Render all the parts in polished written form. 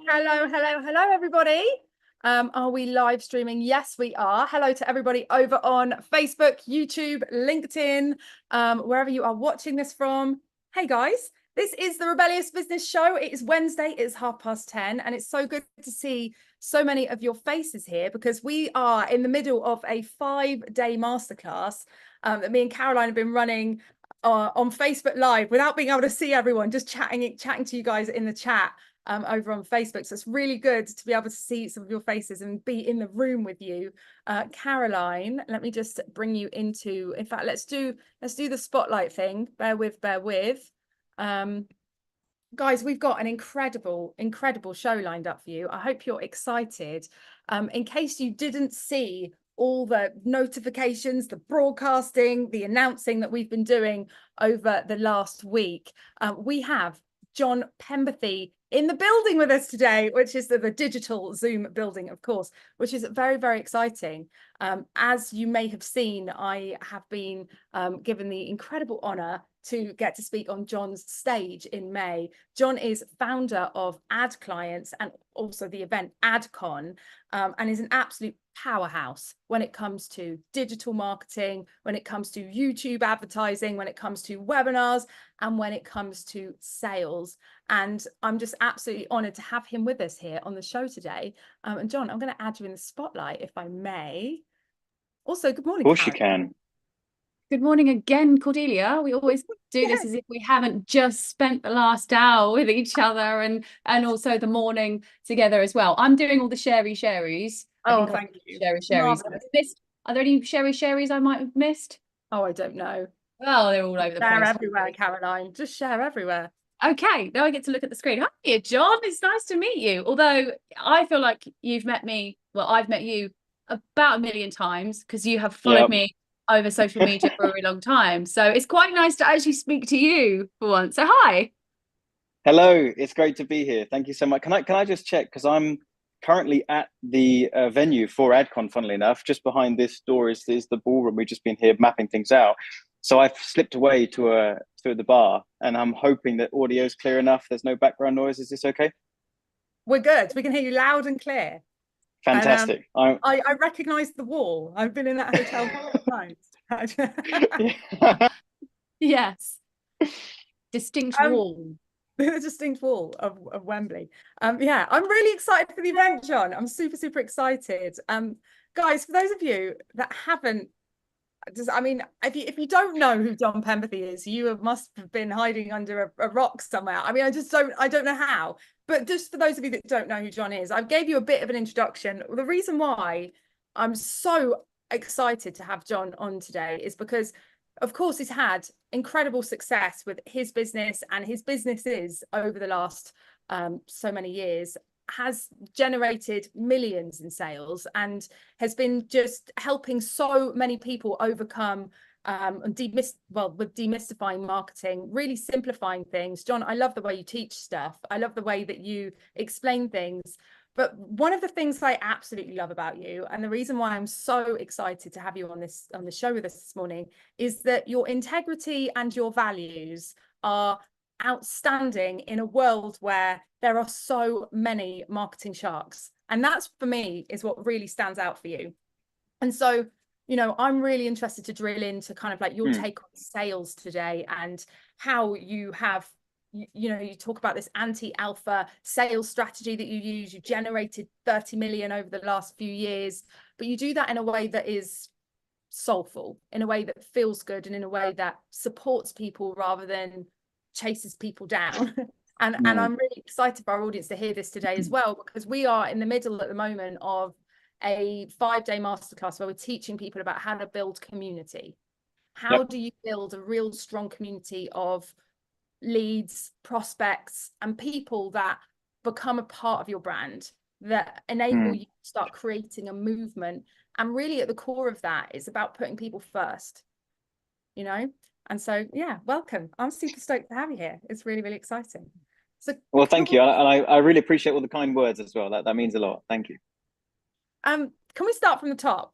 Hello, everybody. Are we live streaming? Yes, we are. Hello to everybody over on Facebook, YouTube, LinkedIn, wherever you are watching this from. Hey, guys, this is the Rebellious Business Show. It is Wednesday, it's 10:30, and it's so good to see so many of your faces here because we are in the middle of a 5-day masterclass that me and Caroline have been running on Facebook Live without being able to see everyone, just chatting to you guys in the chat over on Facebook. So it's really good to be able to see some of your faces and be in the room with you. Caroline, let me just bring you into, in fact, let's do the spotlight thing. Bear with. Guys, we've got an incredible show lined up for you. I hope you're excited. In case you didn't see all the notifications, the broadcasting, the announcing that we've been doing over the last week, we have John Pemberthy in the building with us today, which is the digital Zoom building, of course, which is very, very exciting. As you may have seen, I have been given the incredible honor to get to speak on John's stage in May. John is founder of Ad Clients and also the event AdCon, and is an absolute powerhouse when it comes to digital marketing, when it comes to YouTube advertising, when it comes to webinars, and when it comes to sales. And I'm just absolutely honored to have him with us here on the show today. And John, I'm going to add you in the spotlight if I may. Also, good morning. Of course, Karen. You can. Good morning again, Cordelia. We always do this as if we haven't just spent the last hour with each other and also the morning together as well. I'm doing all the sharies. Oh, thank you. Sharies. Are there any sharies I might have missed? Oh, I don't know. Oh, they're all over the place. Share everywhere, Caroline. Just share everywhere. Okay, now I get to look at the screen. Hi, John. It's nice to meet you. Although I feel like you've met me, well, I've met you about 1 million times because you have followed me over social media for a really long time. So it's quite nice to actually speak to you for once. So hi. Hello, it's great to be here. Thank you so much. Can I just check, because I'm currently at the venue for AdCon, funnily enough. Just behind this door is the ballroom. We've just been here mapping things out. So I've slipped away to the bar, and I'm hoping that audio is clear enough. There's no background noise. Is this okay? We're good. We can hear you loud and clear. Fantastic. And, I recognize the wall. I've been in that hotel times. Yes. Distinct wall. The distinct wall of Wembley. Yeah, I'm really excited for the event, John. I'm super excited. Guys, for those of you that haven't, if you don't know who John Pemberthy is, you must have been hiding under a rock somewhere. I mean, I don't know how. But just for those of you that don't know who John is, I gave you a bit of an introduction. The reason why I'm so excited to have John on today is because, of course, he's had incredible success with his business and his businesses over the last so many years, has generated millions in sales and has been just helping so many people overcome and with demystifying marketing, really simplifying things. John, I love the way you teach stuff. I love the way that you explain things. But one of the things I absolutely love about you, and the reason why I'm so excited to have you on the show with us this morning, is that your integrity and your values are outstanding in a world where there are so many marketing sharks. And that's, for me, is what really stands out for you. And so, I'm really interested to drill into kind of like your take on sales today and how you have, you talk about this anti-alpha sales strategy that you use. You generated 30 million over the last few years, but you do that in a way that is soulful, in a way that feels good, and in a way that supports people rather than chases people down. And I'm really excited for our audience to hear this today as well, because we are in the middle at the moment of a 5-day masterclass where we're teaching people about how to build community. How do you build a real strong community of leads, prospects, and people that become a part of your brand, that enable you to start creating a movement? And really at the core of that, it's about putting people first, And so, yeah, welcome. I'm super stoked to have you here. It's really, really exciting. So, well, thank you. I really appreciate all the kind words as well. That means a lot. Thank you. Can we start from the top?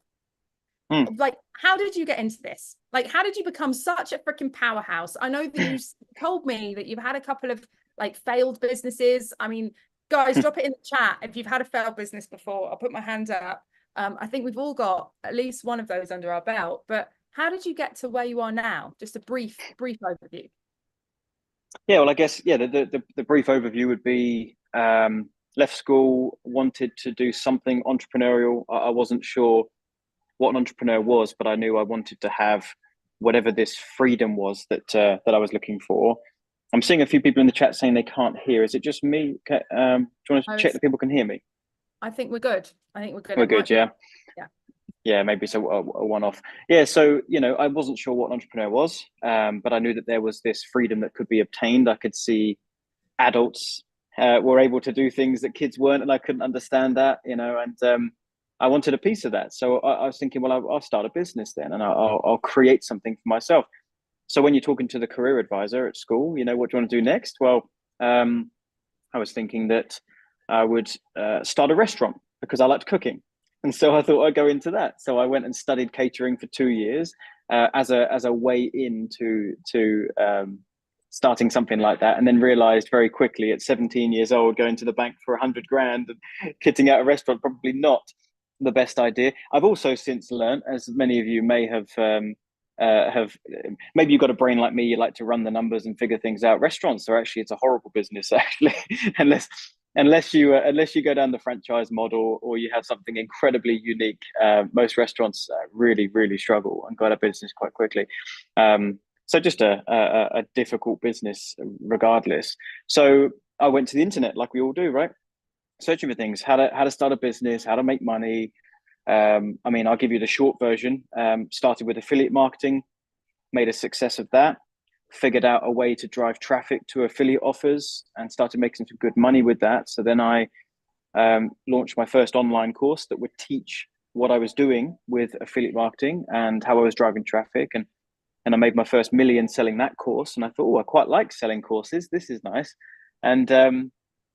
Like, how did you get into this? Like, how did you become such a freaking powerhouse? I know that you told me that you've had a couple of like failed businesses. I mean, guys, drop it in the chat if you've had a failed business before. I'll put my hand up. I think we've all got at least one of those under our belt. But how did you get to where you are now? Just a brief overview. Yeah, well, I guess, yeah, the brief overview would be left school, wanted to do something entrepreneurial. I wasn't sure what an entrepreneur was, but I knew I wanted to have whatever this freedom was that I was looking for. I'm seeing a few people in the chat saying they can't hear. Is it just me? Do you want to check that people can hear me? I think we're good. I think we're good. We're good, yeah. Yeah. Yeah, maybe so a one-off. Yeah, so, you know, I wasn't sure what an entrepreneur was, but I knew that there was this freedom that could be obtained. I could see adults were able to do things that kids weren't, and I couldn't understand that, you know, and I wanted a piece of that. So I was thinking, well, I'll start a business then, and I'll create something for myself. So when you're talking to the career advisor at school, you know, what do you want to do next? Well, I was thinking that I would start a restaurant because I liked cooking. And so I thought I'd go into that. So I went and studied catering for 2 years as a way into starting something like that, and then realized very quickly at 17 years old, going to the bank for 100 grand and kitting out a restaurant, probably not the best idea. I've also since learned, as many of you may have maybe you've got a brain like me, you like to run the numbers and figure things out. Restaurants are actually, it's a horrible business actually, unless you go down the franchise model or you have something incredibly unique. Most restaurants really struggle and go out of business quite quickly. So just a difficult business regardless. So I went to the internet like we all do, right? Searching for things, how to start a business, how to make money. I mean, I'll give you the short version. Started with affiliate marketing, made a success of that, figured out a way to drive traffic to affiliate offers and started making some good money with that. So then I launched my first online course that would teach what I was doing with affiliate marketing and how I was driving traffic. And I made my first $1 million selling that course. And I thought, oh, I quite like selling courses. This is nice. And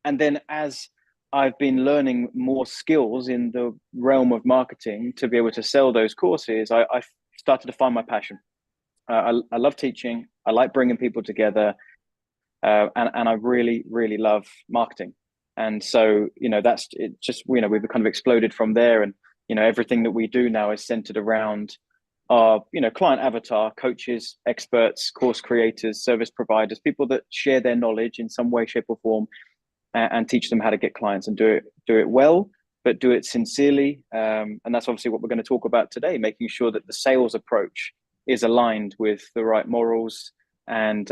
then as I've been learning more skills in the realm of marketing to be able to sell those courses, I started to find my passion. I love teaching. I like bringing people together. And I really love marketing. And so, you know, that's it. Just, you know, we've kind of exploded from there. And, you know, everything that we do now is centered around our, you know, client avatar, coaches, experts, course creators, service providers, people that share their knowledge in some way, shape or form, and teach them how to get clients and do it well, but do it sincerely. And that's obviously what we're going to talk about today, making sure that the sales approach is aligned with the right morals. And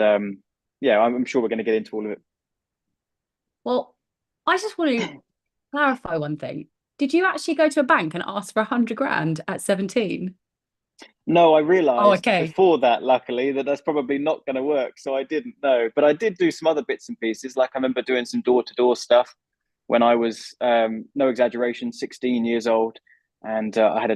yeah, I'm sure we're going to get into all of it. Well, I just want to clarify one thing. Did you actually go to a bank and ask for 100 grand at 17? No, I realized okay. before that, luckily, that's probably not going to work. So I didn't know, but I did do some other bits and pieces. Like I remember doing some door-to-door stuff when I was, no exaggeration, 16 years old. And I had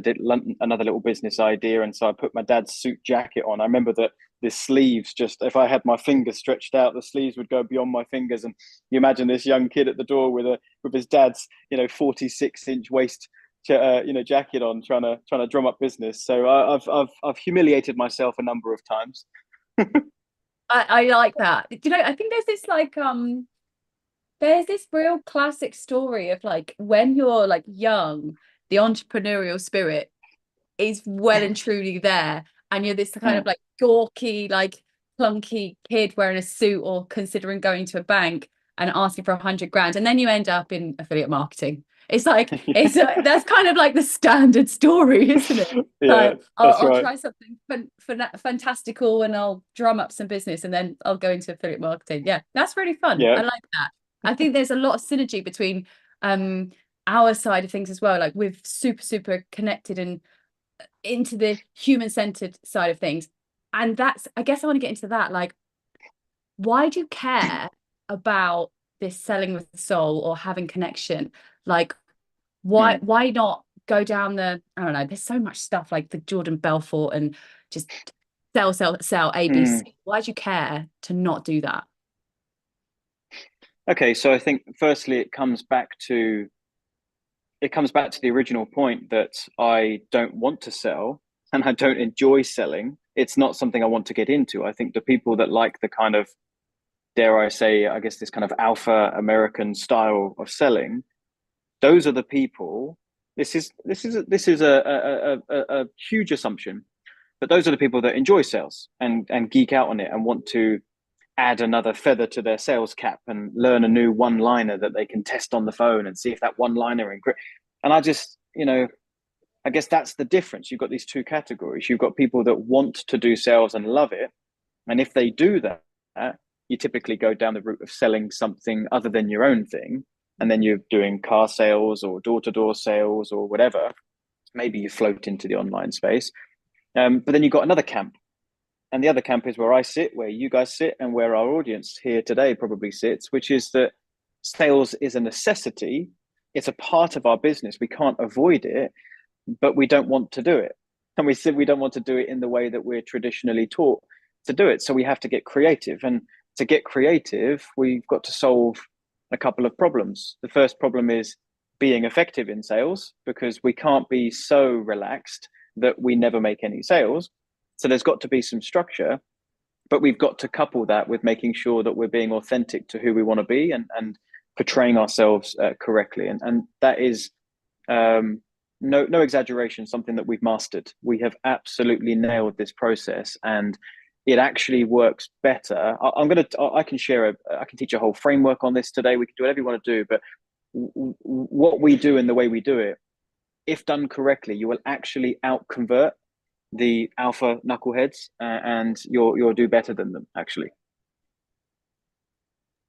another little business idea. And so I put my dad's suit jacket on. I remember that the sleeves, just if I had my fingers stretched out, the sleeves would go beyond my fingers. And you imagine this young kid at the door with his dad's, you know, 46-inch waist, you know, jacket on, trying to drum up business. So I've humiliated myself a number of times. I like that. You know, I think there's this like there's this real classic story of like when you're like young, the entrepreneurial spirit is well and truly there, and you're this kind of like gawky, like clunky kid wearing a suit or considering going to a bank and asking for 100 grand, and then you end up in affiliate marketing. It's like that's kind of like the standard story, isn't it? Yeah, I'll try something fantastical and I'll drum up some business and then I'll go into affiliate marketing. Yeah, that's really fun. Yeah. I like that. I think there's a lot of synergy between our side of things as well. Like we're super connected and into the human-centered side of things. And that's, I guess I want to get into that. Like, why do you care about this selling with the soul or having connection? Like, why not go down the, I don't know, there's so much stuff like the Jordan Belfort and just sell ABC. Why do you care to not do that? Okay, so I think firstly it comes back to the original point that I don't want to sell and I don't enjoy selling. It's not something I want to get into. I think the people that like the kind of dare I say, I guess this kind of alpha American style of selling, those are the people. This is a huge assumption, but those are the people that enjoy sales and geek out on it and want to add another feather to their sales cap and learn a new one-liner that they can test on the phone and see if that one-liner and I just, I guess that's the difference. You've got these two categories. You've got people that want to do sales and love it, and if they do that, you typically go down the route of selling something other than your own thing, and then you're doing car sales or door-to-door sales or whatever. Maybe you float into the online space, but then you've got another camp. And the other camp is where I sit, where you guys sit, and where our audience here today probably sits, which is that sales is a necessity. It's a part of our business. We can't avoid it, but we don't want to do it. And we said we don't want to do it in the way that we're traditionally taught to do it. So we have to get creative. And to get creative, we've got to solve a couple of problems. The first problem is being effective in sales, because we can't be so relaxed that we never make any sales. So there's got to be some structure, but we've got to couple that with making sure that we're being authentic to who we want to be and portraying ourselves correctly. And that is no exaggeration, something that we've mastered. We have absolutely nailed this process, and it actually works better. I can teach a whole framework on this today. We can do whatever you want to do, but what we do and the way we do it, if done correctly, you will actually out convert the alpha knuckleheads, and you'll do better than them, actually.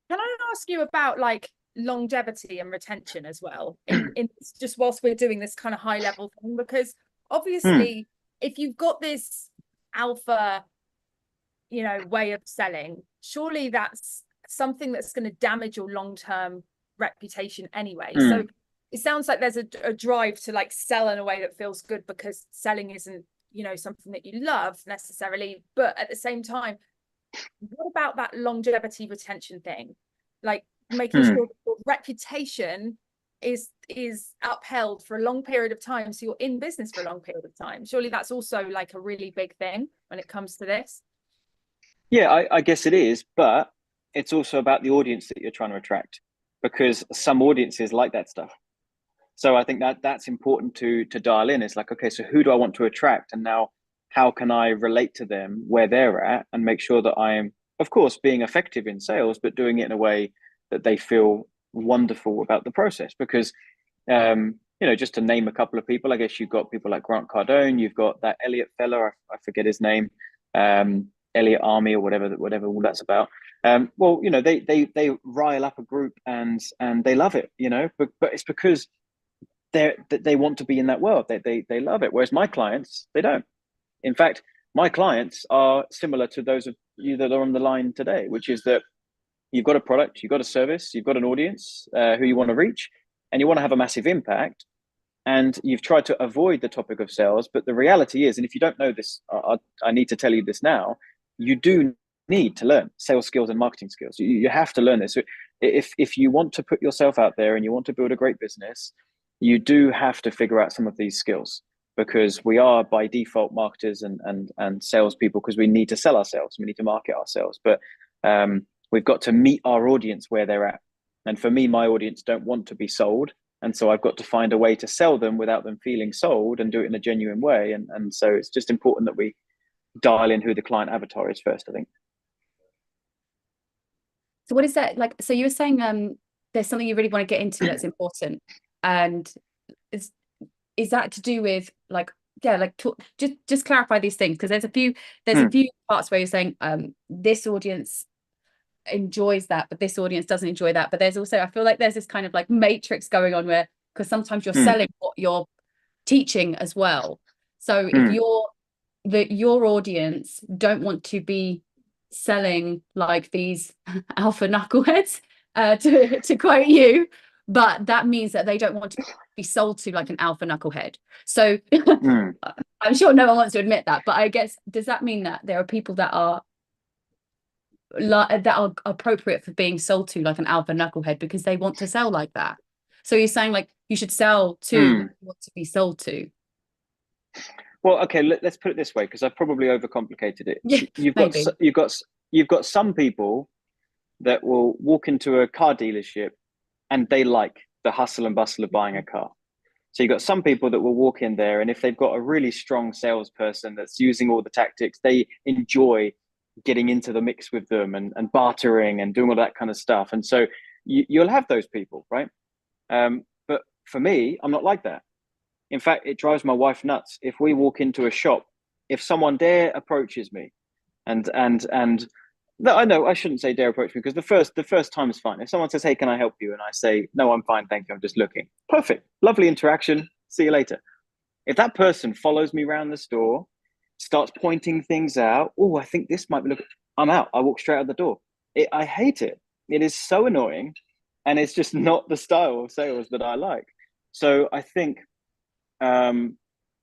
Can I ask you about like longevity and retention as well, in just whilst we're doing this kind of high level thing? Because obviously, if you've got this alpha, way of selling, surely that's something that's going to damage your long-term reputation anyway. So it sounds like there's a drive to like sell in a way that feels good, because selling isn't something that you love necessarily, but at the same time, what about that longevity retention thing, like making sure your reputation is upheld for a long period of time, so you're in business for a long period of time? Surely that's also like a really big thing when it comes to this. Yeah, I guess it is, but it's also about the audience that you're trying to attract, because some audiences like that stuff. So I think that's important to dial in. It's like, okay, so who do I want to attract? And now how can I relate to them where they're at and make sure that I am, of course, being effective in sales, but doing it in a way that they feel wonderful about the process? Because, just to name a couple of people, I guess you've got people like Grant Cardone, you've got that Elliot fella, I forget his name, Elliot Army or whatever all that's about. They rile up a group and they love it, but it's because they want to be in that world. They love it. Whereas my clients, they don't. In fact, my clients are similar to those of you that are on the line today, which is that you've got a product, you've got a service, you've got an audience who you want to reach, and you want to have a massive impact. And you've tried to avoid the topic of sales, but the reality is, and if you don't know this, I need to tell you this now, you do need to learn sales skills and marketing skills. You have to learn this. So if you want to put yourself out there and you want to build a great business, you do have to figure out some of these skills, because we are by default marketers and salespeople, because we need to sell ourselves, we need to market ourselves, but we've got to meet our audience where they're at. And for me, my audience don't want to be sold, and so I've got to find a way to sell them without them feeling sold and do it in a genuine way. And so it's just important that we dial in who the client avatar is first, I think. So what is that like? So you were saying there's something you really want to get into that's important, and is that to do with like just clarify these things, because there's a few parts where you're saying this audience enjoys that, but this audience doesn't enjoy that. But there's also, I feel like there's this kind of like matrix going on, where because sometimes you're selling what you're teaching as well. So if your audience don't want to be selling like these alpha knuckleheads, to quote you, but that means that they don't want to be sold to like an alpha knucklehead. So I'm sure no one wants to admit that, but I guess, does that mean that there are people that are appropriate for being sold to like an alpha knucklehead because they want to sell like that? So you're saying like you should sell to what to be sold to? Well, okay, let's put it this way, because I've probably overcomplicated it. Yeah, you've got some people that will walk into a car dealership and they like the hustle and bustle of buying a car. So you've got some people that will walk in there, and if they've got a really strong salesperson that's using all the tactics, they enjoy getting into the mix with them and bartering and doing all that kind of stuff. And so you'll have those people, right? But for me, I'm not like that. In fact, it drives my wife nuts. If we walk into a shop, if someone dare approaches me, and no, I know I shouldn't say dare approach me, because the first time is fine. If someone says, "Hey, can I help you?" and I say, "No, I'm fine, thank you, I'm just looking." Perfect, lovely interaction. See you later. If that person follows me around the store, starts pointing things out, oh, I think this might be looking, I'm out. I walk straight out the door. I hate it. It is so annoying, and it's just not the style of sales that I like. So I think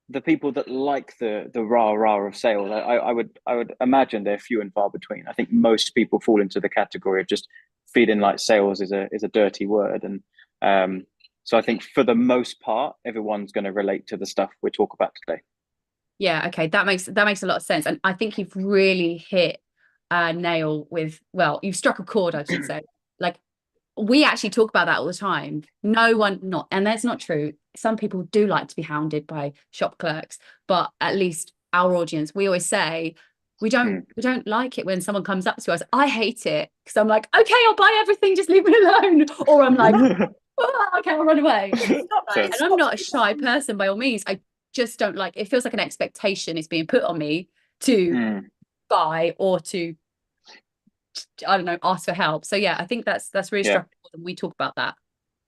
the people that like the rah of sales, I would imagine they're few and far between. I think most people fall into the category of just feeling like sales is a dirty word, and so I think for the most part, everyone's going to relate to the stuff we talk about today. Yeah, okay, that makes a lot of sense, and I think you've really hit a nail with, well, you've struck a chord, I should say. Like, we actually talk about that all the time. No one, not, and that's not true. Some people do like to be hounded by shop clerks, but at least our audience, we always say we don't like it when someone comes up to us. I hate it, because I'm like, okay, I'll buy everything, just leave me alone. Or I'm like, oh, okay, I'll run away. And I'm not a shy person by all means. I just don't like, it feels like an expectation is being put on me to buy or to, I don't know, ask for help. So yeah, I think that's really structural, and we talk about that.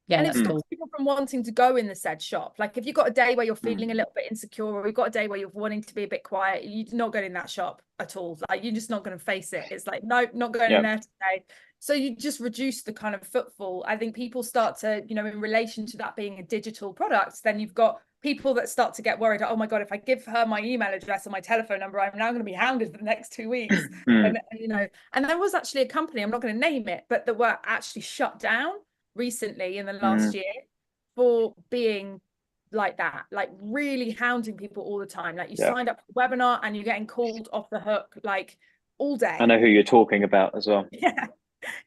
Yeah, and that's it cool. stops people from wanting to go in the said shop. Like, if you've got a day where you're feeling a little bit insecure, or you've got a day where you're wanting to be a bit quiet, you're not going in that shop at all. Like, you're just not going to face it. It's like, no, not going in there today. So you just reduce the kind of footfall. I think people start to, you know, in relation to that being a digital product, then you've got people that start to get worried. Oh my God, if I give her my email address and my telephone number, I'm now going to be hounded for the next 2 weeks. And, you know, and there was actually a company, I'm not going to name it, but that were actually shut down recently in the last year for being like that, like really hounding people all the time. Like, you signed up for the webinar and you're getting called off the hook like all day. I know who you're talking about as well.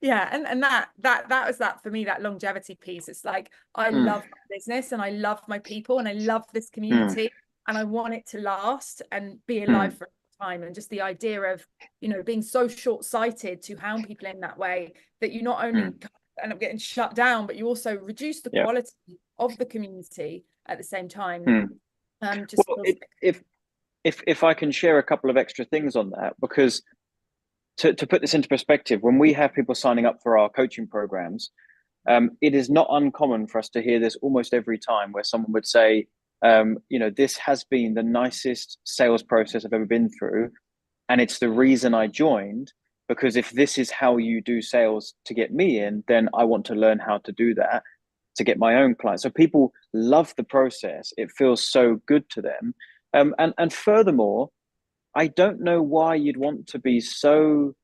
Yeah, and that was that for me, that longevity piece. It's like, I love my business and I love my people and I love this community and I want it to last and be alive for a time. And just the idea of, you know, being so short-sighted to hound people in that way, that you not only end up getting shut down, but you also reduce the quality of the community at the same time. Just well, if I can share a couple of extra things on that, because to put this into perspective, when we have people signing up for our coaching programs, it is not uncommon for us to hear this almost every time, where someone would say, you know, this has been the nicest sales process I've ever been through, and it's the reason I joined, because if this is how you do sales to get me in, then I want to learn how to do that to get my own clients. So people love the process. It feels so good to them. And furthermore, I don't know why you'd want to be so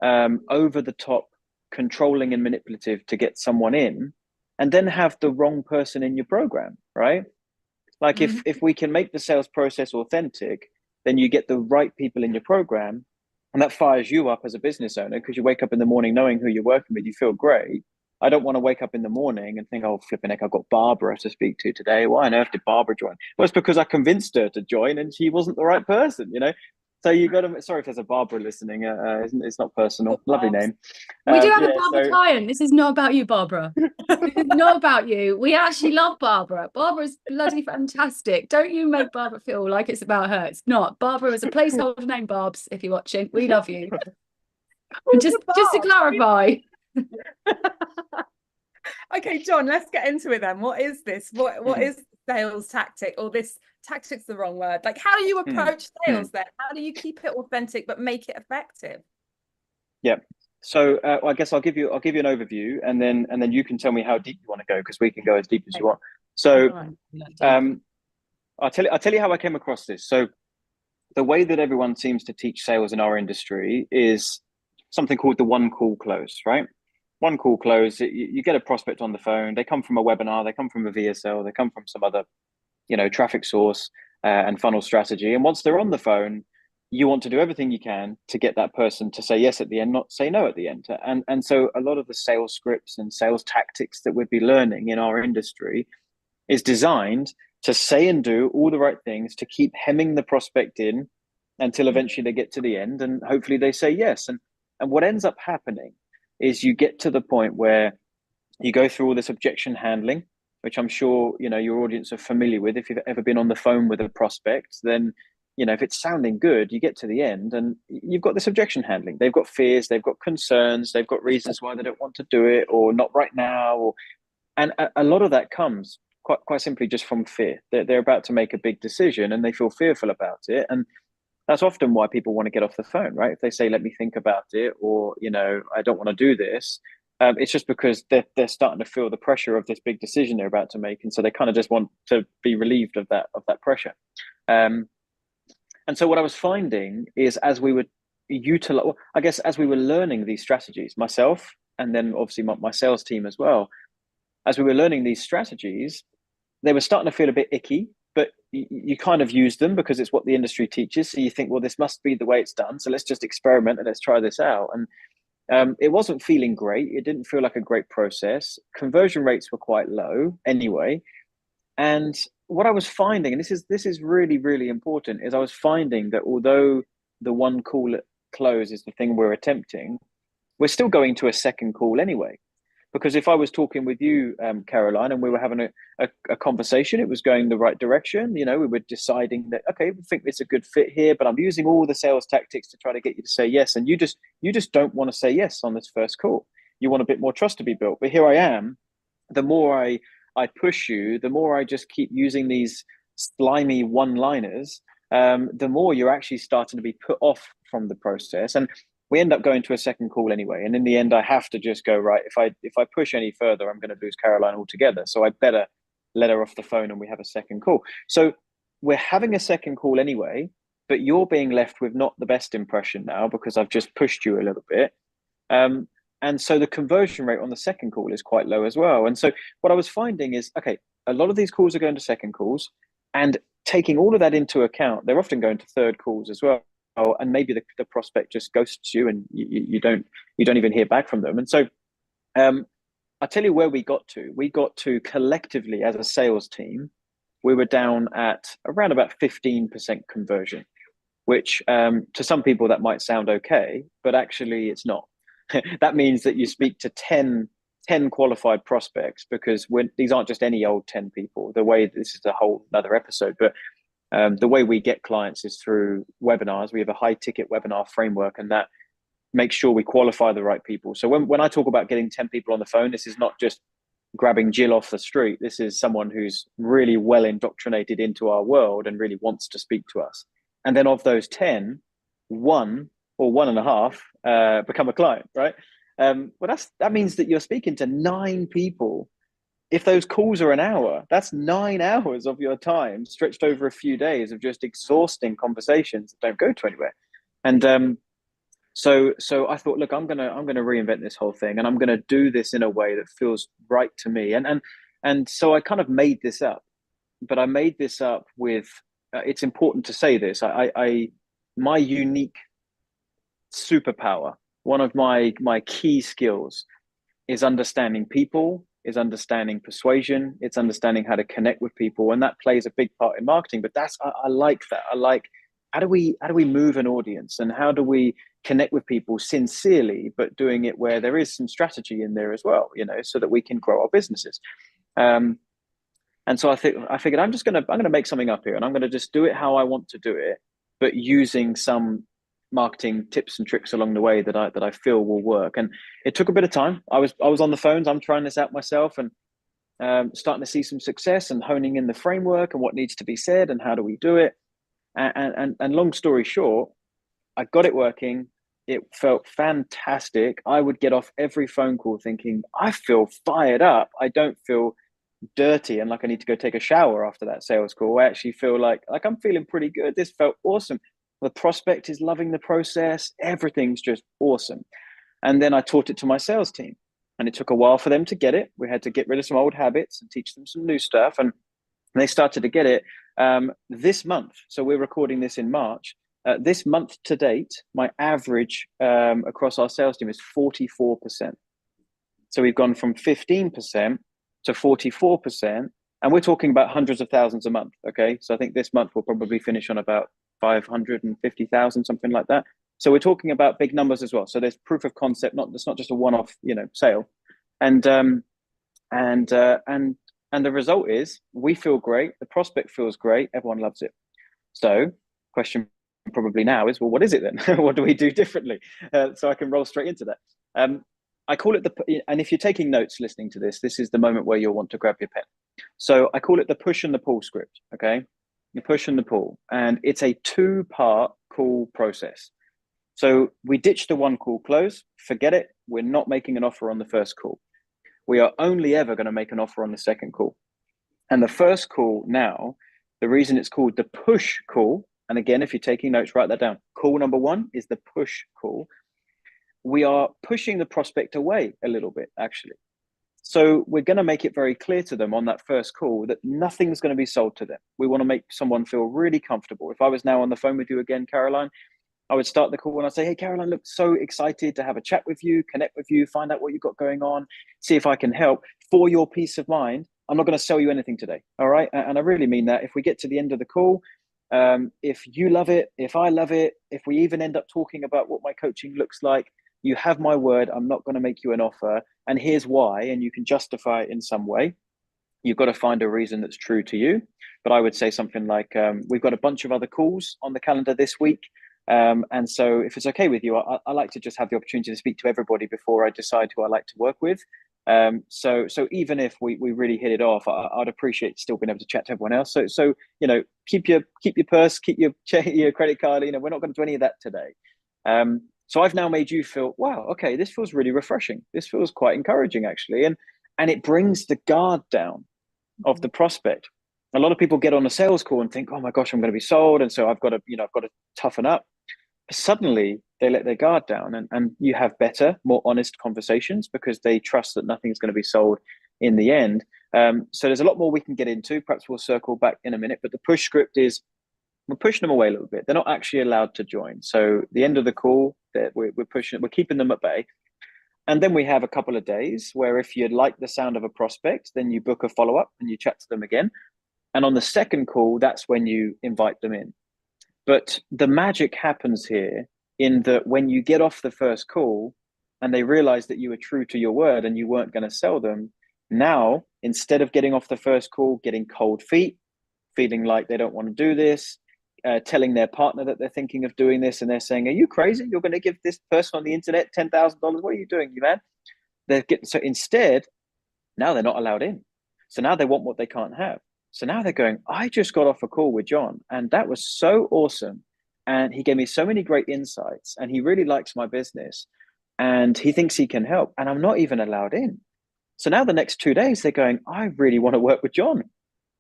over the top, controlling and manipulative to get someone in, and then have the wrong person in your program, right? Like, if we can make the sales process authentic, then you get the right people in your program, and that fires you up as a business owner, because you wake up in the morning knowing who you're working with, you feel great. I don't want to wake up in the morning and think, oh, flipping heck, I've got Barbara to speak to today. Why on earth did Barbara join? Well, it's because I convinced her to join and she wasn't the right person, you know? So you got to, sorry if there's a Barbara listening, it's not personal. Lovely name. We do have a Barbara client. This is not about you, Barbara. This is not about you. We actually love Barbara. Barbara's bloody fantastic. Don't you make Barbara feel like it's about her. It's not. Barbara is a placeholder name, Barbs, if you're watching. We love you. Just to clarify. Okay, John, let's get into it then. What is this? What is sales tactic, or this tactic's the wrong word? Like, how do you approach sales then? How do you keep it authentic but make it effective? Yeah. So I guess I'll give you an overview, and then you can tell me how deep you want to go, because we can go as deep as you want. So I'll tell you how I came across this. So the way that everyone seems to teach sales in our industry is something called the one call close, right? One call close. You get a prospect on the phone. They come from a webinar. They come from a VSL. They come from some other, you know, traffic source and funnel strategy. And once they're on the phone, you want to do everything you can to get that person to say yes at the end, not say no at the end. And so a lot of the sales scripts and sales tactics that we'd be learning in our industry is designed to say and do all the right things to keep hemming the prospect in until eventually they get to the end, and hopefully they say yes. And what ends up happening is you get to the point where you go through all this objection handling, which I'm sure your audience are familiar with. If you've ever been on the phone with a prospect, then if it's sounding good, you get to the end and you've got this objection handling. They've got fears, they've got concerns, they've got reasons why they don't want to do it, or not right now, and a lot of that comes quite simply just from fear. They're about to make a big decision and they feel fearful about it. And that's often why people want to get off the phone, right? If they say, let me think about it, or, I don't want to do this, it's just because they're starting to feel the pressure of this big decision they're about to make. And so they kind of just want to be relieved of that pressure. And so what I was finding is as we were learning these strategies, myself, and then obviously my sales team as well, as we were learning these strategies, they were starting to feel a bit icky, but you kind of use them because it's what the industry teaches. So you think, well, this must be the way it's done. So let's just experiment and let's try this out. And it wasn't feeling great. It didn't feel like a great process. Conversion rates were quite low anyway. And what I was finding, and this is really, really important, is I was finding that although the one call at close is the thing we're attempting, we're still going to a second call anyway. Because if I was talking with you, Caroline, and we were having a conversation, it was going the right direction. We were deciding that, okay, we think it's a good fit here, but I'm using all the sales tactics to try to get you to say yes. And you just don't want to say yes on this first call. You want a bit more trust to be built. But here I am, the more I push you, the more I just keep using these slimy one-liners, the more you're actually starting to be put off from the process. And we end up going to a second call anyway. And in the end, I have to just go, right, if I push any further, I'm going to lose Caroline altogether. So I better let her off the phone and we have a second call. So we're having a second call anyway, but you're being left with not the best impression now because I've just pushed you a little bit. And so the conversion rate on the second call is quite low as well. And so what I was finding is, okay, a lot of these calls are going to second calls, and taking all of that into account, they're often going to third calls as well. And maybe the prospect just ghosts you and you don't even hear back from them. And so I'll tell you where we got to. We got to collectively as a sales team, we were down at around about 15% conversion, which to some people that might sound okay, but actually it's not. That means that you speak to 10 qualified prospects, because these aren't just any old 10 people. The way, this is a whole another episode, but the way we get clients is through webinars. We have a high ticket webinar framework, and that makes sure we qualify the right people. So when I talk about getting 10 people on the phone, this is not just grabbing Jill off the street. This is someone who's really well indoctrinated into our world and really wants to speak to us. And then of those 10, one or one and a half become a client, right? Well, that means that you're speaking to 9 people. If those calls are an hour, that's 9 hours of your time stretched over a few days of just exhausting conversations that don't go to anywhere. And so I thought, look, I'm gonna reinvent this whole thing, and I'm gonna do this in a way that feels right to me. And so I kind of made this up, but I made this up with. It's important to say this. My unique superpower, one of my key skills, is understanding people, is understanding persuasion, it's understanding how to connect with people, and that plays a big part in marketing. But I like that. I like, how do we move an audience, and how do we connect with people sincerely, but doing it where there is some strategy in there as well, so that we can grow our businesses. And so I figured I'm gonna make something up here, and I'm gonna just do it how I want to do it, but using some marketing tips and tricks along the way that I feel will work. And it took a bit of time. I was on the phones. I'm trying this out myself, and starting to see some success and honing in the framework and what needs to be said and how do we do it. And long story short, I got it working. It felt fantastic. I would get off every phone call thinking, I feel fired up. I don't feel dirty and like I need to go take a shower after that sales call. I actually feel like I'm feeling pretty good. This felt awesome. The prospect is loving the process. Everything's just awesome. And then I taught it to my sales team, and it took a while for them to get it. We had to get rid of some old habits and teach them some new stuff. And they started to get it this month. So we're recording this in March. This month to date, my average across our sales team is 44%. So we've gone from 15% to 44%, and we're talking about hundreds of thousands a month. Okay, so I think this month we'll probably finish on about 550,000, something like that. So we're talking about big numbers as well. So there's proof of concept. It's not just a one-off, sale, and the result is we feel great. The prospect feels great. Everyone loves it. So question probably now is, well, what is it then? What do we do differently? So I can roll straight into that. I call it and if you're taking notes listening to this, this is the moment where you'll want to grab your pen. So I call it the push and the pull script. Okay, the push and the pull, and it's a 2-part call process. So we ditch the 1 call close, forget it. We're not making an offer on the first call. We are only ever going to make an offer on the second call. And the first call now, the reason it's called the push call, and again, if you're taking notes, write that down. Call number 1 is the push call. We are pushing the prospect away a little bit, actually. So we're going to make it very clear to them on that first call that nothing's going to be sold to them. We want to make someone feel really comfortable. If I was now on the phone with you again, Caroline, I would start the call and I'd say, hey, Caroline, look, so excited to have a chat with you, connect with you, find out what you've got going on, see if I can help. For your peace of mind, I'm not going to sell you anything today. All right. And I really mean that. If we get to the end of the call, if you love it, if I love it, if we even end up talking about what my coaching looks like, you have my word, I'm not going to make you an offer. And here's why, and you can justify it in some way. You've got to find a reason that's true to you. But I would say something like, we've got a bunch of other calls on the calendar this week. And so if it's okay with you, I like to just have the opportunity to speak to everybody before I decide who I like to work with. So even if we really hit it off, I'd appreciate still being able to chat to everyone else. So keep your purse, keep your credit card. We're not going to do any of that today. So I've now made you feel, wow, okay, this feels really refreshing. This feels quite encouraging, actually, and it brings the guard down of the prospect. A lot of people get on a sales call and think, oh my gosh, I'm going to be sold, and so I've got to toughen up. But suddenly they let their guard down, and you have better, more honest conversations because they trust that nothing's going to be sold in the end. So there's a lot more we can get into. Perhaps we'll circle back in a minute, but the push script is we're pushing them away a little bit. They're not actually allowed to join. So the end of the call, we're keeping them at bay. And then we have a couple of days where if you like the sound of a prospect, then you book a follow-up and you chat to them again. And on the second call, that's when you invite them in. But the magic happens here in that when you get off the first call and they realize that you were true to your word and you weren't going to sell them, now, instead of getting off the first call, getting cold feet, feeling like they don't want to do this, telling their partner that they're thinking of doing this, and they're saying, are you crazy? You're going to give this person on the internet $10,000? What are you doing, you man? So instead, now they're not allowed in. So now they want what they can't have. So now they're going, I just got off a call with John, and that was so awesome. And he gave me so many great insights, and he really likes my business, and he thinks he can help, and I'm not even allowed in. So now the next 2 days, they're going, I really want to work with John.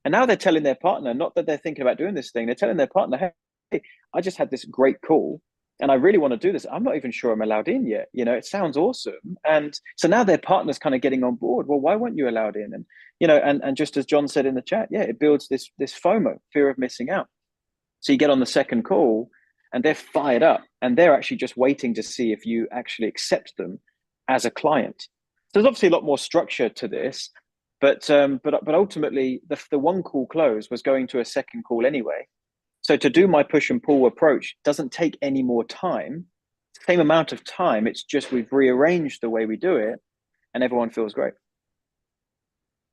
And now they're telling their partner, not that they're thinking about doing this thing, they're telling their partner, hey, I just had this great call and I really want to do this. I'm not even sure I'm allowed in yet. It sounds awesome. And so now their partner's kind of getting on board. Well, why weren't you allowed in? And, and just as John said in the chat, yeah, it builds this FOMO, fear of missing out. So you get on the second call and they're fired up and they're actually just waiting to see if you actually accept them as a client. So there's obviously a lot more structure to this. But ultimately, the 1 call close was going to a second call anyway. So to do my push and pull approach doesn't take any more time. Same amount of time. It's just we've rearranged the way we do it, and everyone feels great.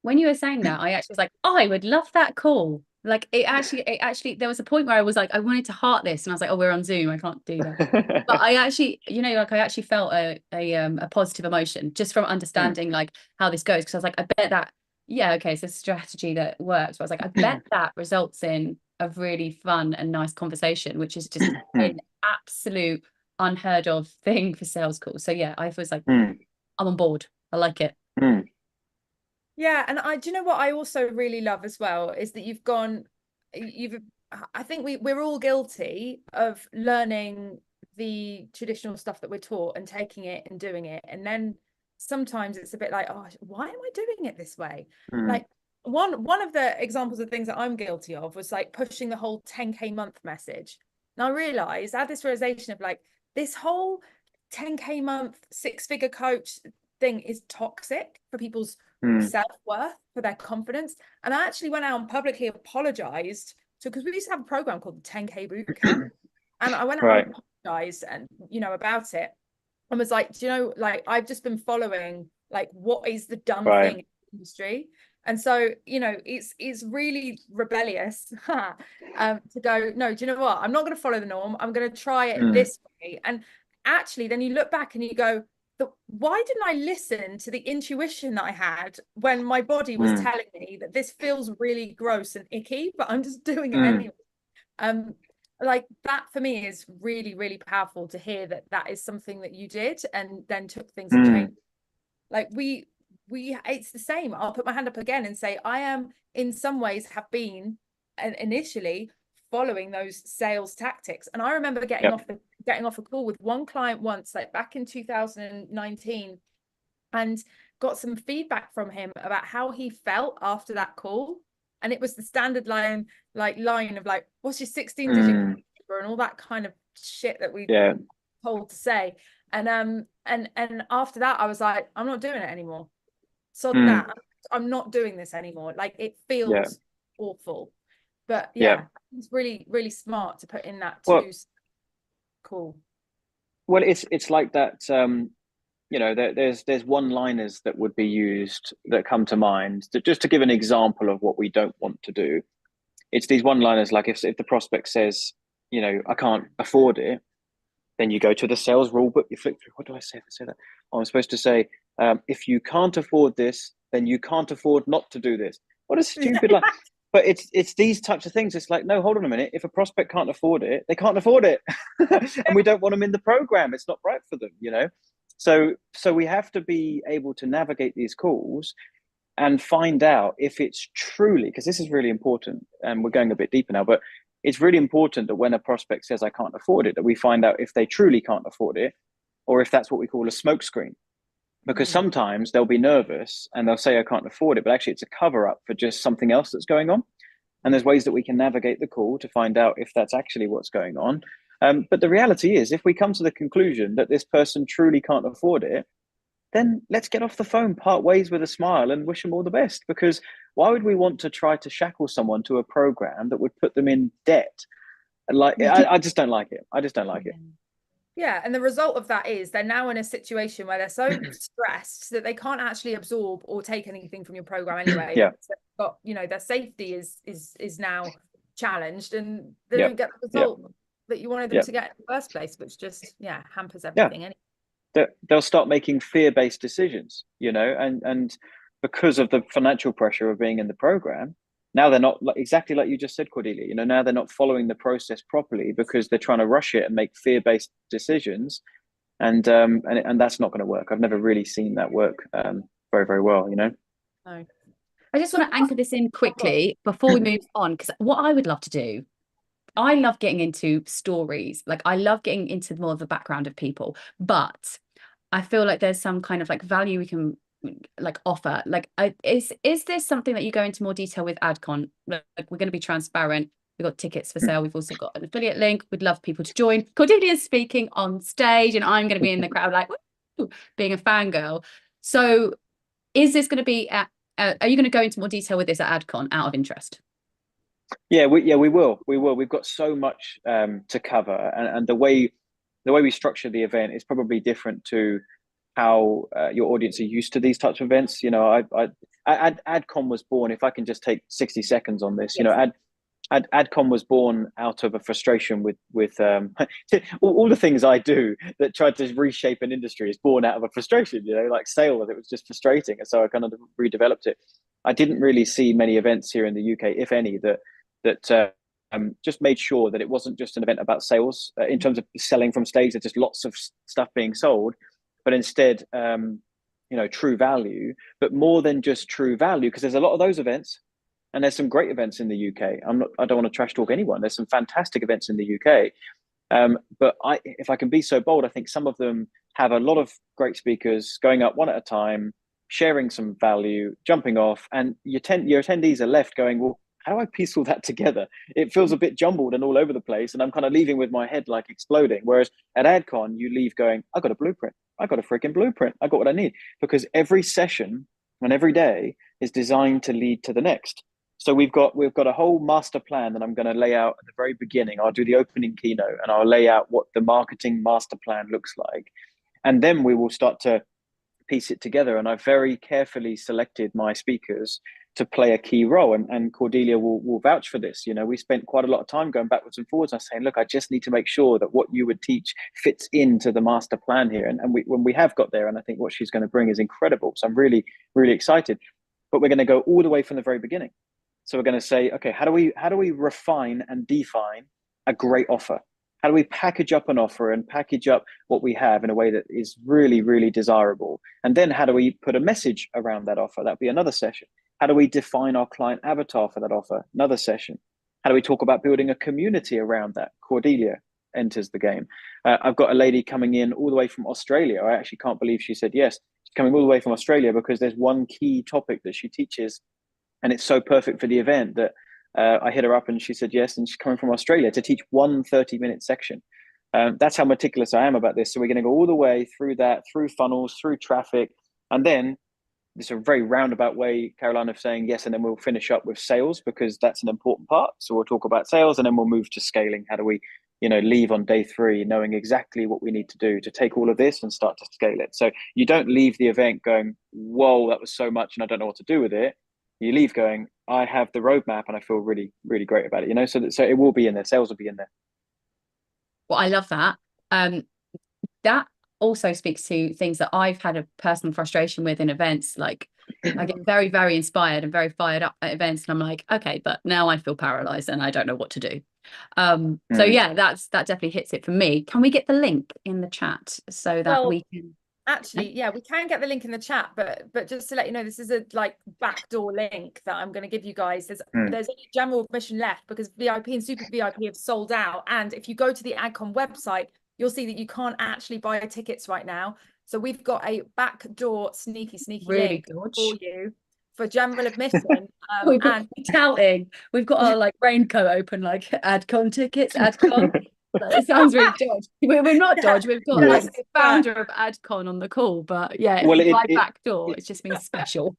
When you were saying that, I actually was like, oh, I would love that call. Like it actually, there was a point where I was like, I wanted to heart this, and I was like, oh, we're on Zoom, I can't do that. But I actually, I actually felt a positive emotion just from understanding like how this goes, because I was like, I bet that, yeah, okay, it's a strategy that works. But I was like, I bet that results in a really fun and nice conversation, which is just an absolute unheard of thing for sales calls. So yeah, I was like, I'm on board. I like it. Yeah, and do you know what I also really love as well is that I think we're all guilty of learning the traditional stuff that we're taught and taking it and doing it, and then sometimes it's a bit like, oh, why am I doing it this way? Like one of the examples of things that I'm guilty of was like pushing the whole 10K month message. And I realized, I had this realization of like, this whole 10K month, 6-figure coach thing is toxic for people's self-worth, for their confidence. And I actually went out and publicly apologized. So, because we used to have a program called the 10K boot camp. And I went out and apologized and, you know, about it. And was like, do you know, like, I've just been following, like, what is the done thing in the industry? And so, you know, it's really rebellious to go, no, do you know what? I'm not going to follow the norm. I'm going to try it this way. And actually, then you look back and you go, why didn't I listen to the intuition that I had when my body was telling me that this feels really gross and icky, but I'm just doing it anyway? Like, that for me is really, really powerful to hear that that is something that you did and then took things and changed. Like we it's the same. I'll put my hand up again and say I am in some ways have been initially following those sales tactics. And I remember getting off a call with one client once, like back in 2019, and got some feedback from him about how he felt after that call. And it was the standard line of like, what's your 16-digit number and all that kind of shit that we told to say. And after that, I was like, I'm not doing it anymore. So that I'm not doing this anymore. Like, it feels awful. But it's really, really smart to put in that too. Cool. Well, it's like that. You know, there's one-liners that would be used that come to mind. Just to give an example of what we don't want to do, it's these one-liners like if the prospect says, you know, I can't afford it, then you go to the sales rule book, you flick through. What do I say if I say that? Oh, I'm supposed to say, if you can't afford this, then you can't afford not to do this. What a stupid line. But it's these types of things. It's like, no, hold on a minute. If a prospect can't afford it, they can't afford it. And we don't want them in the program. It's not right for them, you know? So we have to be able to navigate these calls and find out if it's truly, because this is really important, and we're going a bit deeper now, but it's really important that when a prospect says, I can't afford it, that we find out if they truly can't afford it, or if that's what we call a smokescreen. Because sometimes they'll be nervous and they'll say, I can't afford it, but actually it's a cover up for just something else that's going on. And there's ways that we can navigate the call to find out if that's actually what's going on. But the reality is, if we come to the conclusion that this person truly can't afford it, then let's get off the phone, part ways with a smile, and wish them all the best. Because why would we want to try to shackle someone to a program that would put them in debt? Like, I just don't like it. I just don't like it. Yeah, and the result of that is they're now in a situation where they're so stressed that they can't actually absorb or take anything from your program anyway. So got, you know, their safety is now challenged, and they don't get the result that you wanted them to get in the first place, which just hampers everything anyway. They'll start making fear-based decisions, you know, and because of the financial pressure of being in the program, now they're not, exactly like you just said, Cordelia, you know, now they're not following the process properly because they're trying to rush it and make fear-based decisions. And that's not going to work. I've never really seen that work very, very well, you know. No. I just want to anchor this in quickly before we move on, because what I would love to do, I love getting into stories. Like, I love getting into more of the background of people, but I feel like there's some kind of like value we can like offer. Like, is this something that you go into more detail with AdCon? Like, we're going to be transparent. We've got tickets for sale. We've also got an affiliate link. We'd love people to join. Cordelia is speaking on stage, and I'm going to be in the crowd, like, woo, being a fangirl. So, is this going to be at? Are you going to go into more detail with this at AdCon, out of interest? Yeah, we will. We've got so much to cover, and the way we structure the event is probably different to how your audience are used to these types of events. You know, AdCon was born. If I can just take 60 seconds on this, you know, AdCon was born out of a frustration with all the things I do that tried to reshape an industry is born out of a frustration. You know, like sales, it was just frustrating, and so I kind of redeveloped it. I didn't really see many events here in the UK, if any, that just made sure that it wasn't just an event about sales in terms of selling from stage. There's just lots of stuff being sold, but instead, you know, true value. But more than just true value, because there's a lot of those events, and there's some great events in the UK. I don't want to trash talk anyone. There's some fantastic events in the UK. But if I can be so bold, I think some of them have a lot of great speakers going up one at a time, sharing some value, jumping off, and your attendees are left going, well, how do I piece all that together? It feels a bit jumbled and all over the place, and I'm kind of leaving with my head like exploding. Whereas at AdCon, you leave going, I got a blueprint. I got a freaking blueprint. I got what I need, because every session and every day is designed to lead to the next. So we've got a whole master plan that I'm going to lay out at the very beginning. I'll do the opening keynote and I'll lay out what the marketing master plan looks like, and then we will start to piece it together. And I've very carefully selected my speakers to play a key role, and Cordelia will vouch for this. You know, we spent quite a lot of time going backwards and forwards. I was saying, look, I just need to make sure that what you would teach fits into the master plan here. And when we have got there, and I think what she's going to bring is incredible. So I'm really, really excited. But we're going to go all the way from the very beginning. So we're going to say, okay, how do we refine and define a great offer? How do we package up an offer and package up what we have in a way that is really, really desirable? And then how do we put a message around that offer? That'd be another session. How do we define our client avatar for that offer? Another session. How do we talk about building a community around that? Cordelia enters the game. I've got a lady coming in all the way from Australia. I actually can't believe she said yes. She's coming all the way from Australia because there's one key topic that she teaches, and it's so perfect for the event that I hit her up and she said yes, and she's coming from Australia to teach one 30-minute section. That's how meticulous I am about this. So we're going to go all the way through that, through funnels, through traffic, and then it's a very roundabout way, Caroline, of saying yes, and then we'll finish up with sales, because that's an important part. So we'll talk about sales, and then we'll move to scaling. How do we, leave on day 3 knowing exactly what we need to do to take all of this and start to scale it? So you don't leave the event going, whoa, that was so much and I don't know what to do with it. You leave going, I have the roadmap and I feel really, really great about it. So it will be in there. Sales will be in there. Well, I love that. That also speaks to things that I've had a personal frustration with in events. Like, I get very, very inspired and very fired up at events, and I'm like, okay, but now I feel paralyzed and I don't know what to do. So yeah, that definitely hits it for me. Can we get the link in the chat so that we can? Actually, yeah, we can get the link in the chat, but just to let you know, this is a backdoor link that I'm going to give you guys. There's only general admission left because VIP and super VIP have sold out. And if you go to the AdCon website, you'll see that you can't actually buy tickets right now. So we've got a backdoor sneaky really link for you for general admission. We've got touting. We've got our raincoat open, AdCon tickets, AdCon. It sounds really dodgy. We're not dodgy. We've got the founder of AdCon on the call, but yeah, back door, it just means special.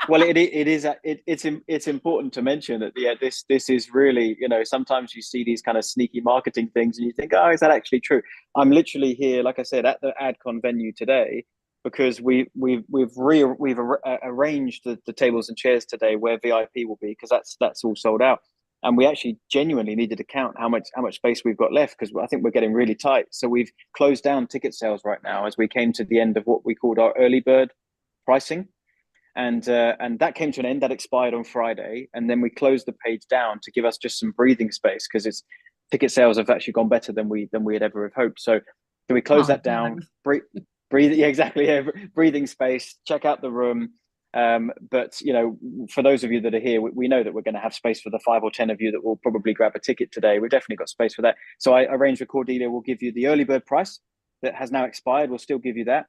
Well, it's important to mention that this is really, sometimes you see these kind of sneaky marketing things and you think, oh, is that actually true? I'm literally here, like I said, at the AdCon venue today because we've arranged the tables and chairs today where VIP will be, because that's all sold out. And we actually genuinely needed to count how much space we've got left, because I think we're getting really tight. So we've closed down ticket sales right now as we came to the end of what we called our early bird pricing. And that came to an end. That expired on Friday. And then we closed the page down to give us just some breathing space, because ticket sales have actually gone better than we had ever hoped. So we close that down, breathe. Yeah, exactly. Yeah, breathing space, check out the room. But for those of you that are here, we know that we're going to have space for the 5 or 10 of you that will probably grab a ticket today. We've definitely got space for that. So I arranged with Cordelia. We'll give you the early bird price that has now expired. We'll still give you that.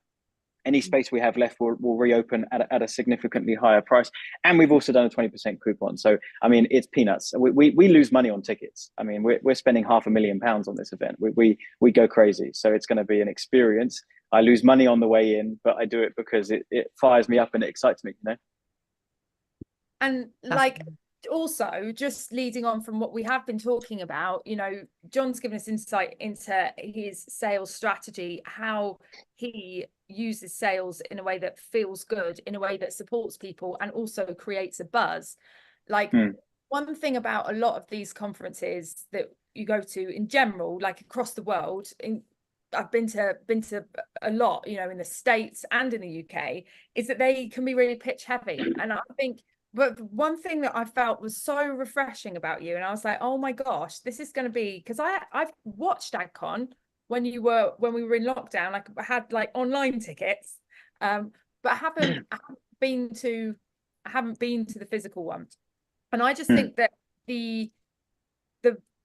Any space we have left will reopen at a significantly higher price. And we've also done a 20% coupon. So, I mean, it's peanuts. We lose money on tickets. I mean, we're spending £500,000 on this event. We go crazy. So it's going to be an experience. I lose money on the way in, but I do it because it fires me up and it excites me, And also, just leading on from what we have been talking about, John's given us insight into his sales strategy, how he uses sales in a way that feels good, in a way that supports people and also creates a buzz. One thing about a lot of these conferences that you go to in general, across the world, I've been to a lot, in the States and in the UK, is that they can be really pitch heavy. And I think, but one thing that I felt was so refreshing about you, and I was like, oh my gosh, this is going to be, because I've watched AdCon when we were in lockdown, I had online tickets, but I haven't been to the physical one. And I just think that the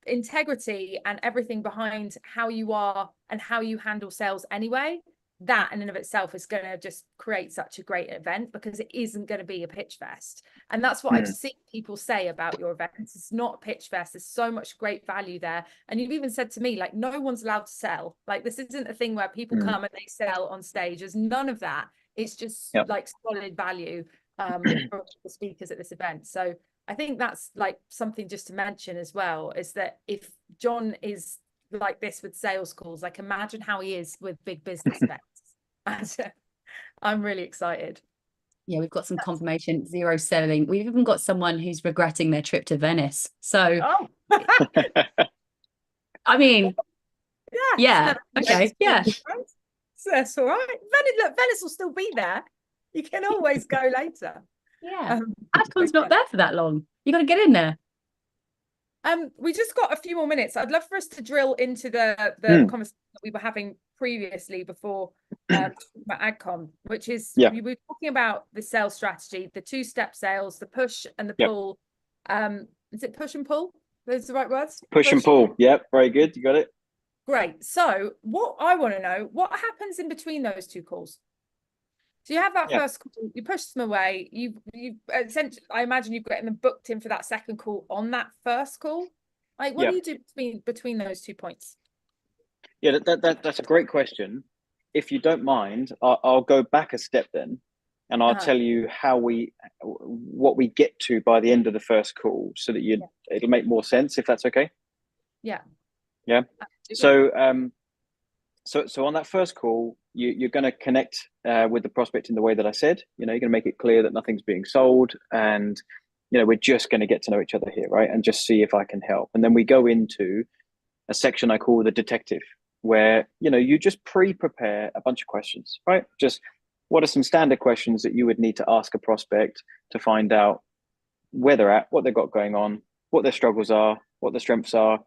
integrity and everything behind how you are and how you handle sales anyway that in and of itself is going to just create such a great event, because it isn't going to be a pitch fest. And that's what I've seen people say about your events. It's not a pitch fest. There's so much great value there. And you've even said to me, like, no one's allowed to sell. Like, this isn't a thing where people come and they sell on stage. There's none of that. It's just like solid value for the speakers at this event. So I think that's like something just to mention as well, is that if John is like this with sales calls, like, imagine how he is with big business events. I'm really excited. Yeah, we've got some confirmation, 0 selling. We've even got someone who's regretting their trip to Venice. So, I mean, yeah, okay, yeah. That's all right. Venice will still be there. You can always go later. Yeah, AdCon's not there for that long. You got to get in there. We just got a few more minutes. I'd love for us to drill into the conversation that we were having previously before about AdCon, which is we were talking about the sales strategy, the 2-step sales, the push and the pull. Is it push and pull? Those the right words? Push and pull. Yep, very good. You got it. Great. So what I want to know, what happens in between those 2 calls? So you have that first call, you push them away, you essentially, I imagine you've gotten them booked in for that second call on that first call. Like, what do you do between those 2 points? Yeah, that's a great question. If you don't mind, I'll go back a step then, and I'll tell you what we get to by the end of the first call, so that it'll make more sense, if that's okay. Yeah. So so on that first call, you're going to connect with the prospect in the way that I said. You're going to make it clear that nothing's being sold, and we're just going to get to know each other here, right? And just see if I can help. And then we go into a section I call the detective, where you just pre-prepare a bunch of questions, right? Just what are some standard questions that you would need to ask a prospect to find out where they're at, what they've got going on, what their struggles are, what their strengths are,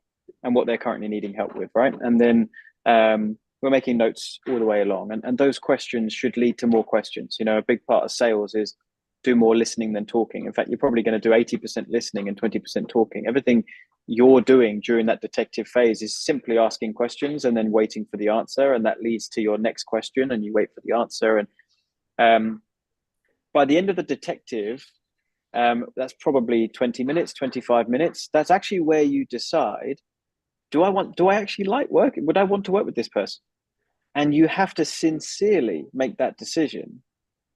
and what they're currently needing help with, right? And then we're making notes all the way along, and those questions should lead to more questions. A big part of sales is do more listening than talking. In fact, you're probably going to do 80% listening and 20% talking. Everything you're doing during that detective phase is simply asking questions and then waiting for the answer, and that leads to your next question, and you wait for the answer. And by the end of the detective, that's probably 20 minutes, 25 minutes. That's actually where you decide, do I actually like working? Would I want to work with this person? And you have to sincerely make that decision.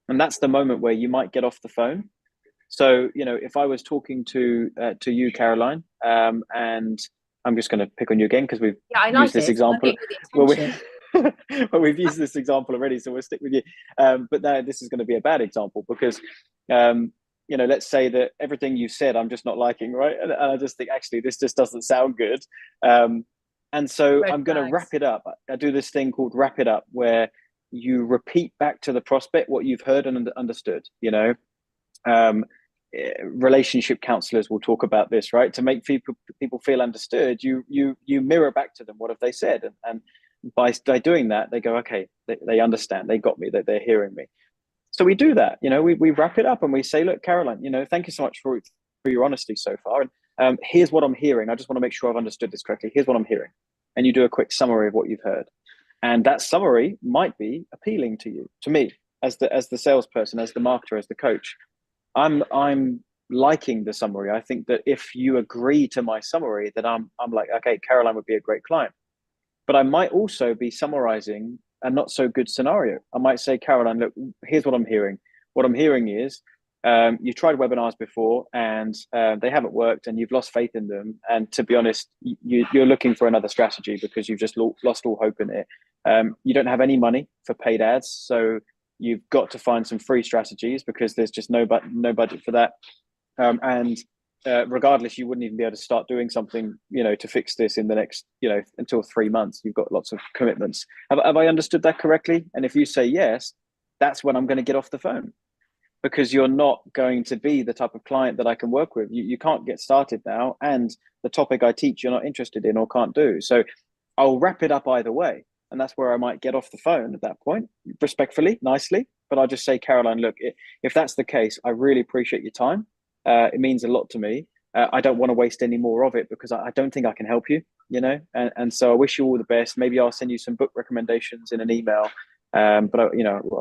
And that's the moment where you might get off the phone. So, if I was talking to you, Caroline, and I'm just going to pick on you again, because we've used this example. Well, we've used this example already, so we'll stick with you. But now this is going to be a bad example, because, let's say that everything you said, I'm just not liking, right? And I just think, actually, this just doesn't sound good. And so I'm going to wrap it up. I do this thing called wrap it up, where you repeat back to the prospect what you've heard and understood. Relationship counselors will talk about this, right? To make people feel understood, you mirror back to them what have they said, and by doing that, they go, okay, they understand, they got me, that they're hearing me. So we do that. We wrap it up and we say, look, Caroline, thank you so much for your honesty so far, and here's what I'm hearing. I just want to make sure I've understood this correctly. Here's what I'm hearing, and you do a quick summary of what you've heard, and that summary might be appealing to you, to me, as the salesperson, as the marketer, as the coach. I'm liking the summary. I think that if you agree to my summary, that I'm like, okay, Caroline would be a great client. But I might also be summarizing a not so good scenario. I might say, Caroline, look, here's what I'm hearing. What I'm hearing is you tried webinars before, and they haven't worked, and you've lost faith in them. And to be honest, you're looking for another strategy because you've just lost all hope in it. You don't have any money for paid ads, so you've got to find some free strategies because there's just no budget for that. And regardless, you wouldn't even be able to start doing something, to fix this in the next, until 3 months. You've got lots of commitments. Have I understood that correctly? And if you say yes, that's when I'm going to get off the phone, because you're not going to be the type of client that I can work with. You can't get started now, and the topic I teach you're not interested in or can't do. So I'll wrap it up either way. And that's where I might get off the phone at that point, respectfully, nicely. But I'll just say, Caroline, look, if that's the case, I really appreciate your time. It means a lot to me. I don't want to waste any more of it because I don't think I can help you, and so I wish you all the best. Maybe I'll send you some book recommendations in an email. But I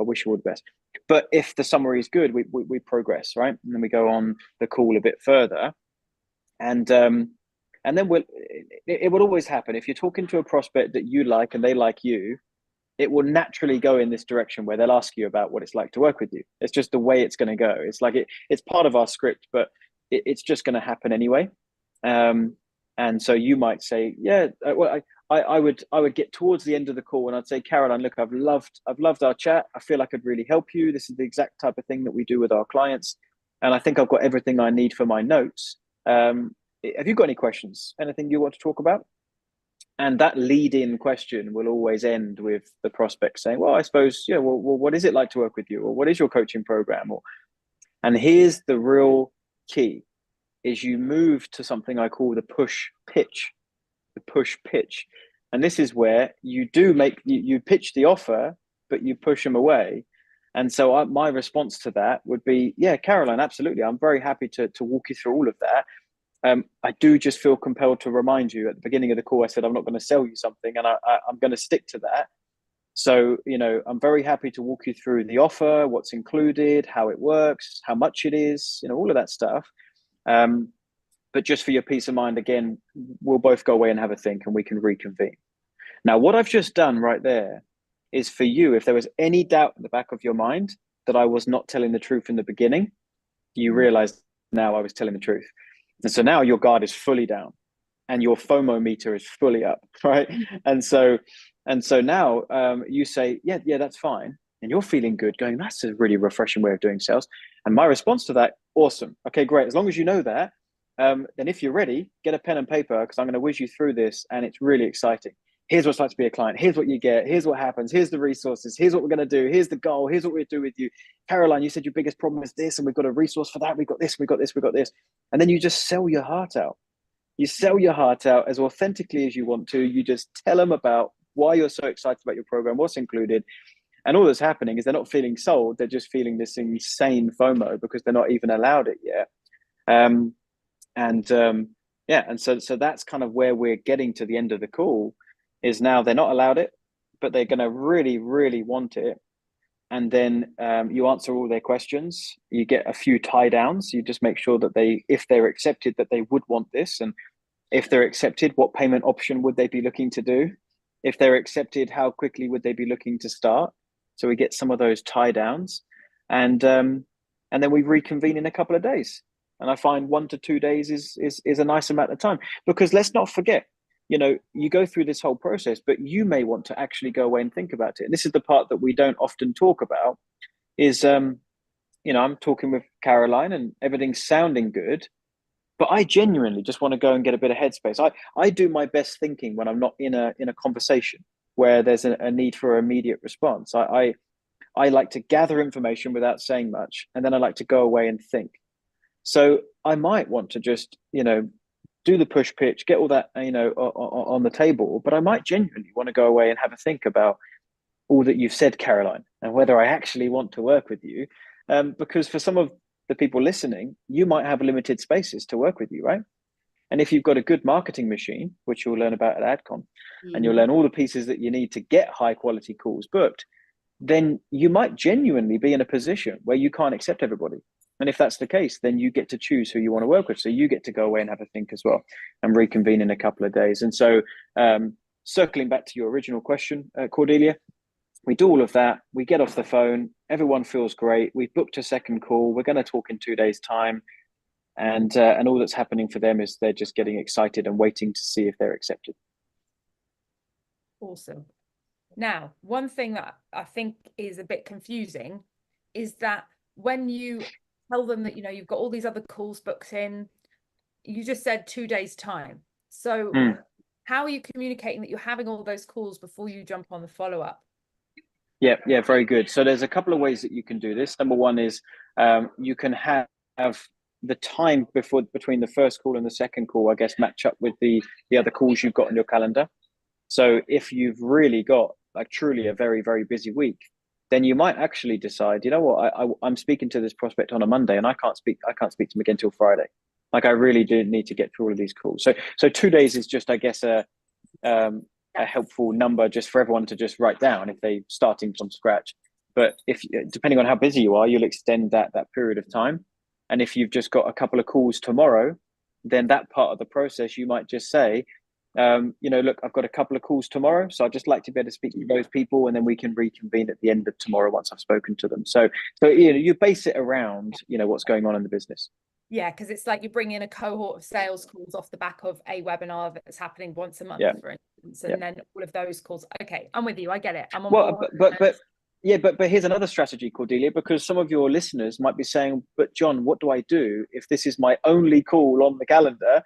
wish you all the best. But if the summary is good, we progress, right? And then we go on the call a bit further, and then it will always happen if you're talking to a prospect that you like and they like you. It will naturally go in this direction where they'll ask you about what it's like to work with you. It's just the way it's going to go. It's like it's part of our script, but it's just going to happen anyway. And so you might say, yeah, well, I would get towards the end of the call and I'd say, Caroline, look, I've loved our chat. I feel I could really help you. This is the exact type of thing that we do with our clients. And I think I've got everything I need for my notes. Have you got any questions? Anything you want to talk about? And that lead-in question will always end with the prospect saying, well, I suppose, yeah, well, what is it like to work with you? Or what is your coaching program? And here's the real key, is you move to something I call the push pitch. And this is where you pitch the offer, but you push them away. And so my response to that would be, yeah, Caroline, absolutely. I'm very happy to walk you through all of that. I do just feel compelled to remind you at the beginning of the call, I said, I'm not going to sell you something, and I'm going to stick to that. So, I'm very happy to walk you through the offer, what's included, how it works, how much it is, all of that stuff. But just for your peace of mind, again, we'll both go away and have a think and we can reconvene. Now, what I've just done right there is for you, if there was any doubt in the back of your mind that I was not telling the truth in the beginning, you realize now I was telling the truth. And so now your guard is fully down and your FOMO meter is fully up, right? And so now you say, yeah, that's fine. And you're feeling good, going, that's a really refreshing way of doing sales. And my response to that, awesome. Okay, great. As long as you know that, then if you're ready, get a pen and paper, because I'm going to whiz you through this and it's really exciting. Here's what it's like to be a client. Here's what you get. Here's what happens. Here's the resources. Here's what we're going to do. Here's the goal. Here's what we do with you. Caroline, you said your biggest problem is this, and we've got a resource for that. We've got this, we've got this, we've got this. And then you just sell your heart out. You sell your heart out as authentically as you want to. You just tell them about why you're so excited about your program, what's included. And all that's happening is they're not feeling sold. They're just feeling this insane FOMO because they're not even allowed it yet. And so that's kind of where we're getting to the end of the call. Is now they're not allowed it, but they're going to really, really want it. And then you answer all their questions. You get a few tie downs. You just make sure that if they're accepted, that they would want this. And if they're accepted, what payment option would they be looking to do? If they're accepted, how quickly would they be looking to start? So we get some of those tie downs, and then we reconvene in a couple of days. And I find 1 to 2 days is a nice amount of time, because let's not forget, you go through this whole process, but you may want to actually go away and think about it. And this is the part that we don't often talk about is, I'm talking with Caroline and everything's sounding good, but I genuinely just want to go and get a bit of headspace. I do my best thinking when I'm not in a conversation where there's a need for immediate response. I like to gather information without saying much, and then I like to go away and think. So I might want to just, do the push pitch, get all that, on the table, but I might genuinely want to go away and have a think about all that you've said, Caroline, and whether I actually want to work with you. Because for some of the people listening, you might have limited spaces to work with you, right? And if you've got a good marketing machine, which you'll learn about at AdCon, and you'll learn all the pieces that you need to get high quality calls booked, then you might genuinely be in a position where you can't accept everybody. And if that's the case, then you get to choose who you want to work with. So you get to go away and have a think as well and reconvene in a couple of days. And so circling back to your original question, Cordelia, we do all of that. We get off the phone. Everyone feels great. We've booked a second call. We're going to talk in 2 days' time. And all that's happening for them is they're just getting excited and waiting to see if they're accepted. Awesome. Now, one thing that I think is a bit confusing is that when you tell them that, you've got all these other calls booked in, you just said 2 days' time. So how are you communicating that you're having all those calls before you jump on the follow-up? Yeah, very good. So there's a couple of ways that you can do this. Number one is you can have the time between the first call and the second call, I guess, match up with the other calls you've got on your calendar. So if you've really got truly a very, very busy week, then you might actually decide, you know what, I'm speaking to this prospect on a Monday and I can't speak to him again till Friday. I really do need to get through all of these calls. So 2 days is just, I guess, a helpful number just for everyone to just write down if they're starting from scratch. But if depending on how busy you are, you'll extend that period of time. And if you've just got a couple of calls tomorrow, then that part of the process, you might just say, look, I've got a couple of calls tomorrow, so I'd just like to be able to speak to those people, and then we can reconvene at the end of tomorrow once I've spoken to them. So you base it around what's going on in the business. Yeah, because it's like you bring in a cohort of sales calls off the back of a webinar that's happening once a month, for instance, and then all of those calls. Okay, I'm with you. I get it. I'm on board. But here's another strategy, Cordelia, because some of your listeners might be saying, but John, what do I do if this is my only call on the calendar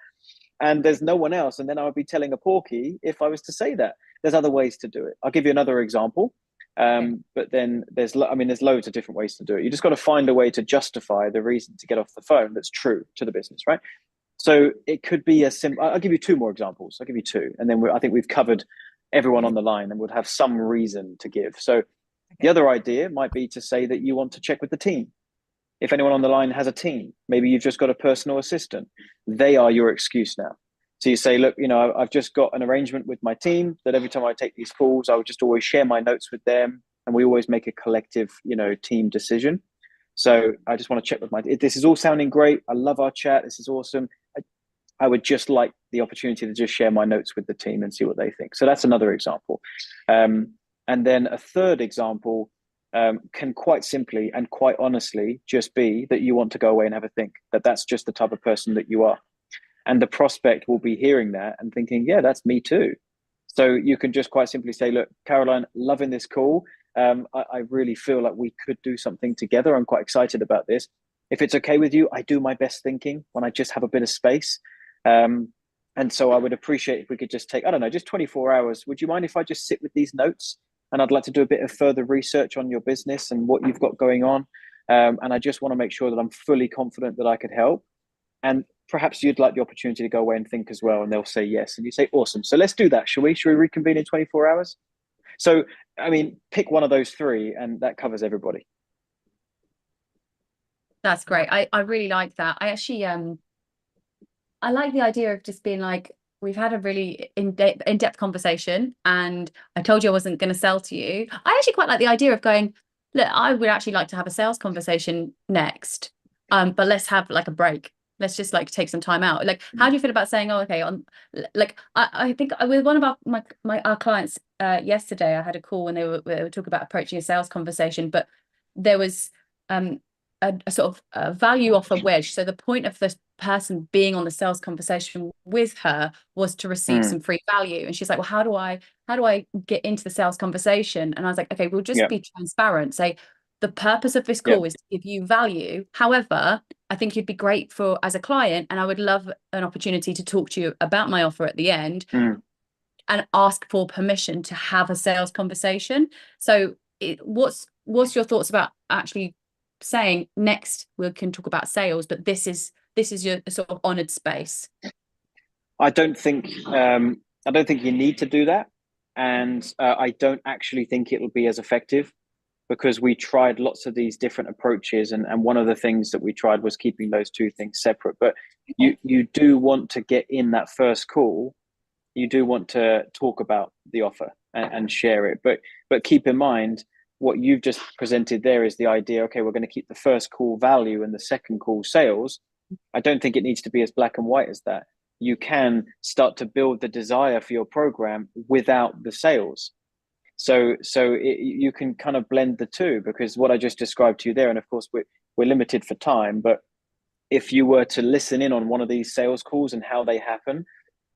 and there's no one else? And then I would be telling a porky if I was to say that. There's other ways to do it. I'll give you another example. But then there's loads of different ways to do it. You just got to find a way to justify the reason to get off the phone that's true to the business, right? So it could be I'll give you two more examples. I'll give you two. And then I think we've covered everyone on the line and would have some reason to give. So the other idea might be to say that you want to check with the team. If anyone on the line has a team, maybe you've just got a personal assistant. They are your excuse now. So you say, look, I've just got an arrangement with my team that every time I take these calls, I would just always share my notes with them. And we always make a collective, team decision. So I just want to check with this is all sounding great. I love our chat. This is awesome. I would just like the opportunity to just share my notes with the team and see what they think. So that's another example. And then a third example can quite simply and quite honestly just be that you want to go away and have a think, that's just the type of person that you are. And the prospect will be hearing that and thinking, yeah, that's me too. So you can just quite simply say, look, Caroline, loving this call. I really feel like we could do something together. I'm quite excited about this. If it's okay with you, I do my best thinking when I just have a bit of space. And so I would appreciate if we could just take, I don't know, just 24 hours. Would you mind if I just sit with these notes? And I'd like to do a bit of further research on your business and what you've got going on. And I just want to make sure that I'm fully confident that I could help. And perhaps you'd like the opportunity to go away and think as well. And they'll say yes. And you say, awesome. So let's do that. Shall we reconvene in 24 hours? So, pick one of those three and that covers everybody. That's great. I really like that. I actually, I like the idea of just being like, we've had a really in-depth conversation and I told you I wasn't going to sell to you. I actually quite like the idea of going, look, I would actually like to have a sales conversation next. But let's have like a break. Let's just like take some time out. Like, how do you feel about saying, oh, okay, I think with one of our clients yesterday, I had a call when they were talking about approaching a sales conversation, but there was a sort of a value offer wedge. So the point of this person being on the sales conversation with her was to receive some free value. And she's like, well, how do I get into the sales conversation? And I was like, okay, we'll just be transparent. Say, the purpose of this call is to give you value. However, I think you'd be great as a client, and I would love an opportunity to talk to you about my offer at the end and ask for permission to have a sales conversation. So what's your thoughts about actually saying next we can talk about sales, but this is your sort of honored space? I don't think you need to do that. And I don't actually think it'll be as effective, because we tried lots of these different approaches, and one of the things that we tried was keeping those two things separate. But you do want to get in that first call, you do want to talk about the offer and share it. But keep in mind, what you've just presented there is the idea, okay, we're going to keep the first call value and the second call sales. I don't think it needs to be as black and white as that. You can start to build the desire for your program without the sales. So you can kind of blend the two, because what I just described to you there, and of course we're limited for time, but if you were to listen in on one of these sales calls and how they happen,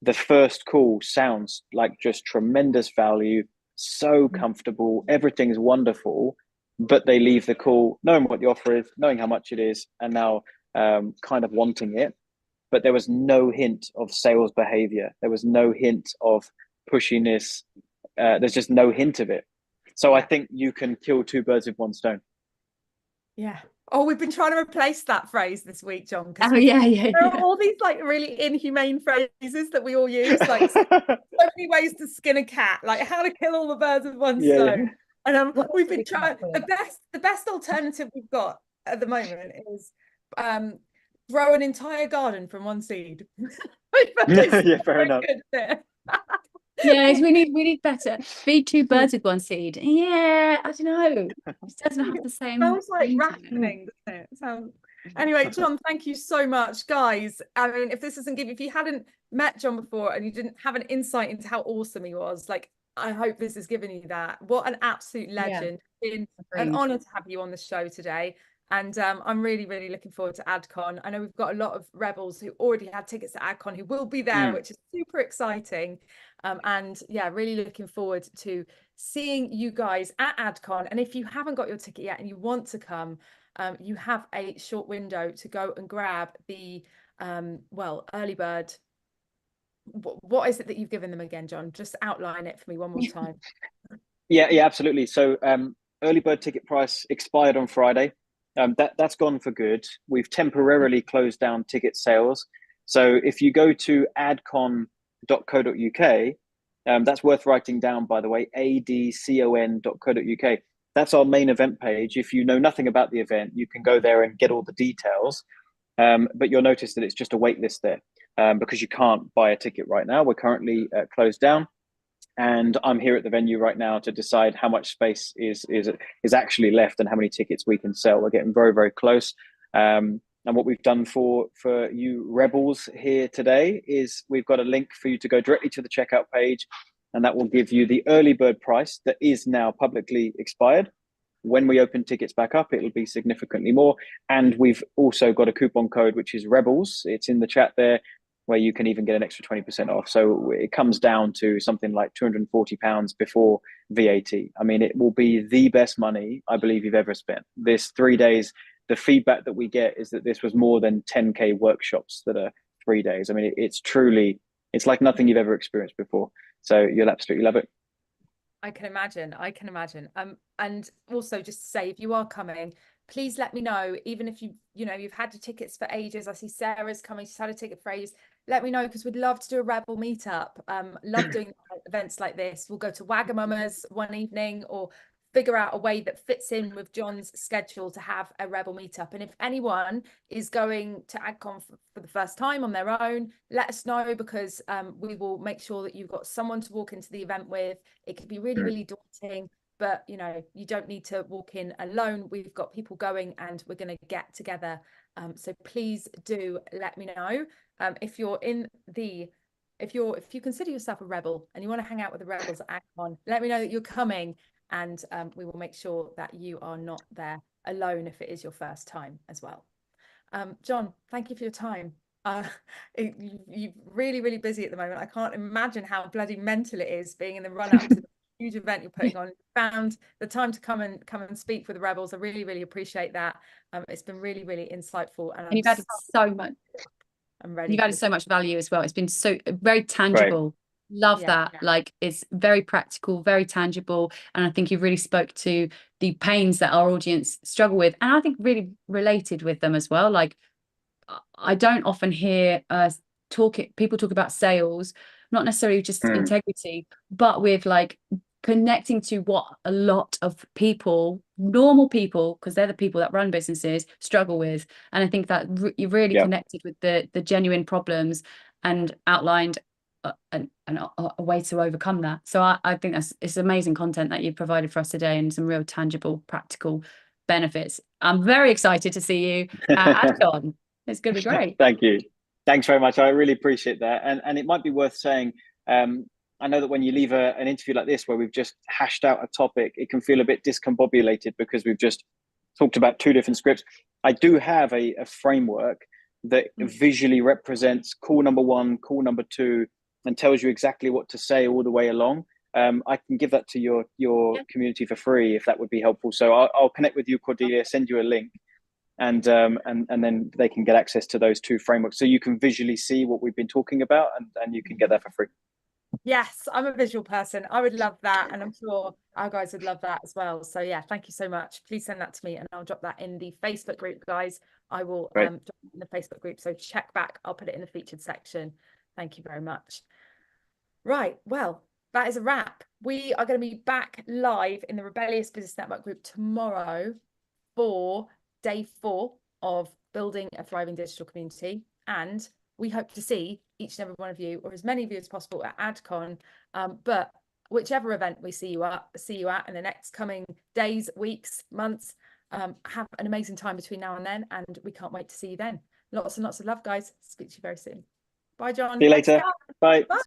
the first call sounds like just tremendous value, so comfortable, everything's wonderful, but they leave the call knowing what the offer is, knowing how much it is, and now kind of wanting it. But there was no hint of sales behavior. There was no hint of pushiness. There's just no hint of it. So I think you can kill two birds with one stone. Yeah. Oh, we've been trying to replace that phrase this week, John. Oh, yeah. There are all these like really inhumane phrases that we all use, like so many ways to skin a cat, like how to kill all the birds with one stone. And we've been trying. The best alternative we've got at the moment is grow an entire garden from one seed. Yeah, fair enough. Yes, we need better. Feed two birds with one seed. Yeah, I don't know. It doesn't have the same. Sounds like ring to it. rationing, doesn't it? Sounds... Anyway, John, thank you so much, guys. I mean, if this doesn't give you, if you hadn't met John before and you didn't have an insight into how awesome he was, like, I hope this has given you that. What an absolute legend! Yeah. It's been an honor to have you on the show today. And I'm really, really looking forward to AdCon. I know we've got a lot of Rebels who already had tickets to AdCon who will be there, which is super exciting. And yeah, really looking forward to seeing you guys at AdCon. And if you haven't got your ticket yet and you want to come, you have a short window to go and grab the early bird. What is it that you've given them again, John? Just outline it for me one more time. Yeah, absolutely. So early bird ticket price expired on Friday. That's gone for good. We've temporarily closed down ticket sales. So if you go to adcon.co.uk, that's worth writing down, by the way, adcon.co.uk. That's our main event page. If you know nothing about the event, you can go there and get all the details. But you'll notice that it's just a wait list there because you can't buy a ticket right now. We're currently closed down. And I'm here at the venue right now to decide how much space is actually left and how many tickets we can sell. We're getting very, very close. And what we've done for you Rebels here today is we've got a link for you to go directly to the checkout page, and that will give you the early bird price that is now publicly expired. When we open tickets back up, it'll be significantly more. And we've also got a coupon code, which is Rebels. It's in the chat there, where you can even get an extra 20% off. So it comes down to something like £240 before VAT. I mean, it will be the best money I believe you've ever spent. This 3 days, the feedback that we get is that this was more than 10K workshops that are 3 days. I mean, it's truly, it's like nothing you've ever experienced before. So you'll absolutely love it. I can imagine. And also just to say, if you are coming, please let me know, even if you've had your tickets for ages. I see Sarah's coming, she's had a ticket for ages. Let me know, because we'd love to do a Rebel meetup. Love doing events like this. We'll go to Wagamama's one evening or figure out a way that fits in with John's schedule to have a Rebel meetup. And if anyone is going to AdCon for the first time on their own, let us know, because we will make sure that you've got someone to walk into the event with. It could be really, really daunting, but you don't need to walk in alone. We've got people going and we're going to get together. So please do let me know. If you consider yourself a Rebel and you want to hang out with the Rebels at AdCon, let me know that you're coming, and we will make sure that you are not there alone if it is your first time as well. John, thank you for your time. You're really, really busy at the moment. I can't imagine how bloody mental it is being in the run up to the huge event you're putting on. Found the time to come and speak with the Rebels. I really, really appreciate that. It's been really, really insightful, and you've added so much. I'm ready. You've added so much value as well. It's been so very tangible. Right. Love that. Yeah. Like, it's very practical, very tangible, and I think you really spoke to the pains that our audience struggle with, and I think really related with them as well. Like, I don't often hear people talk about sales, not necessarily just integrity, but with like connecting to what a lot of people, normal people, because they're the people that run businesses, struggle with. And I think that you really connected with the genuine problems and outlined a way to overcome that. So I think it's amazing content that you've provided for us today, and some real tangible, practical benefits. I'm very excited to see you at AdCon. It's going to be great. Thank you. Thanks very much. I really appreciate that. And it might be worth saying, I know that when you leave an interview like this, where we've just hashed out a topic, it can feel a bit discombobulated because we've just talked about two different scripts. I do have a framework that visually represents call number one, call number two, and tells you exactly what to say all the way along. I can give that to your community for free if that would be helpful. So I'll connect with you, Cordelia, send you a link, and then they can get access to those two frameworks, so you can visually see what we've been talking about, and you can get that for free. Yes, I'm a visual person. I would love that, and I'm sure our guys would love that as well. So yeah, thank you so much. Please send that to me, and I'll drop that in the Facebook group, guys. I will drop it in the Facebook group, so check back. I'll put it in the featured section. Thank you very much. Right, well, that is a wrap. We are going to be back live in the Rebellious Business Network group tomorrow for day 4 of building a thriving digital community. And we hope to see each and every one of you, or as many of you as possible, at AdCon. But whichever event we see you at in the next coming days, weeks, months, have an amazing time between now and then, and we can't wait to see you then. Lots and lots of love, guys. Speak to you very soon. Bye, John. See you Thanks, later. guys. Bye. Bye.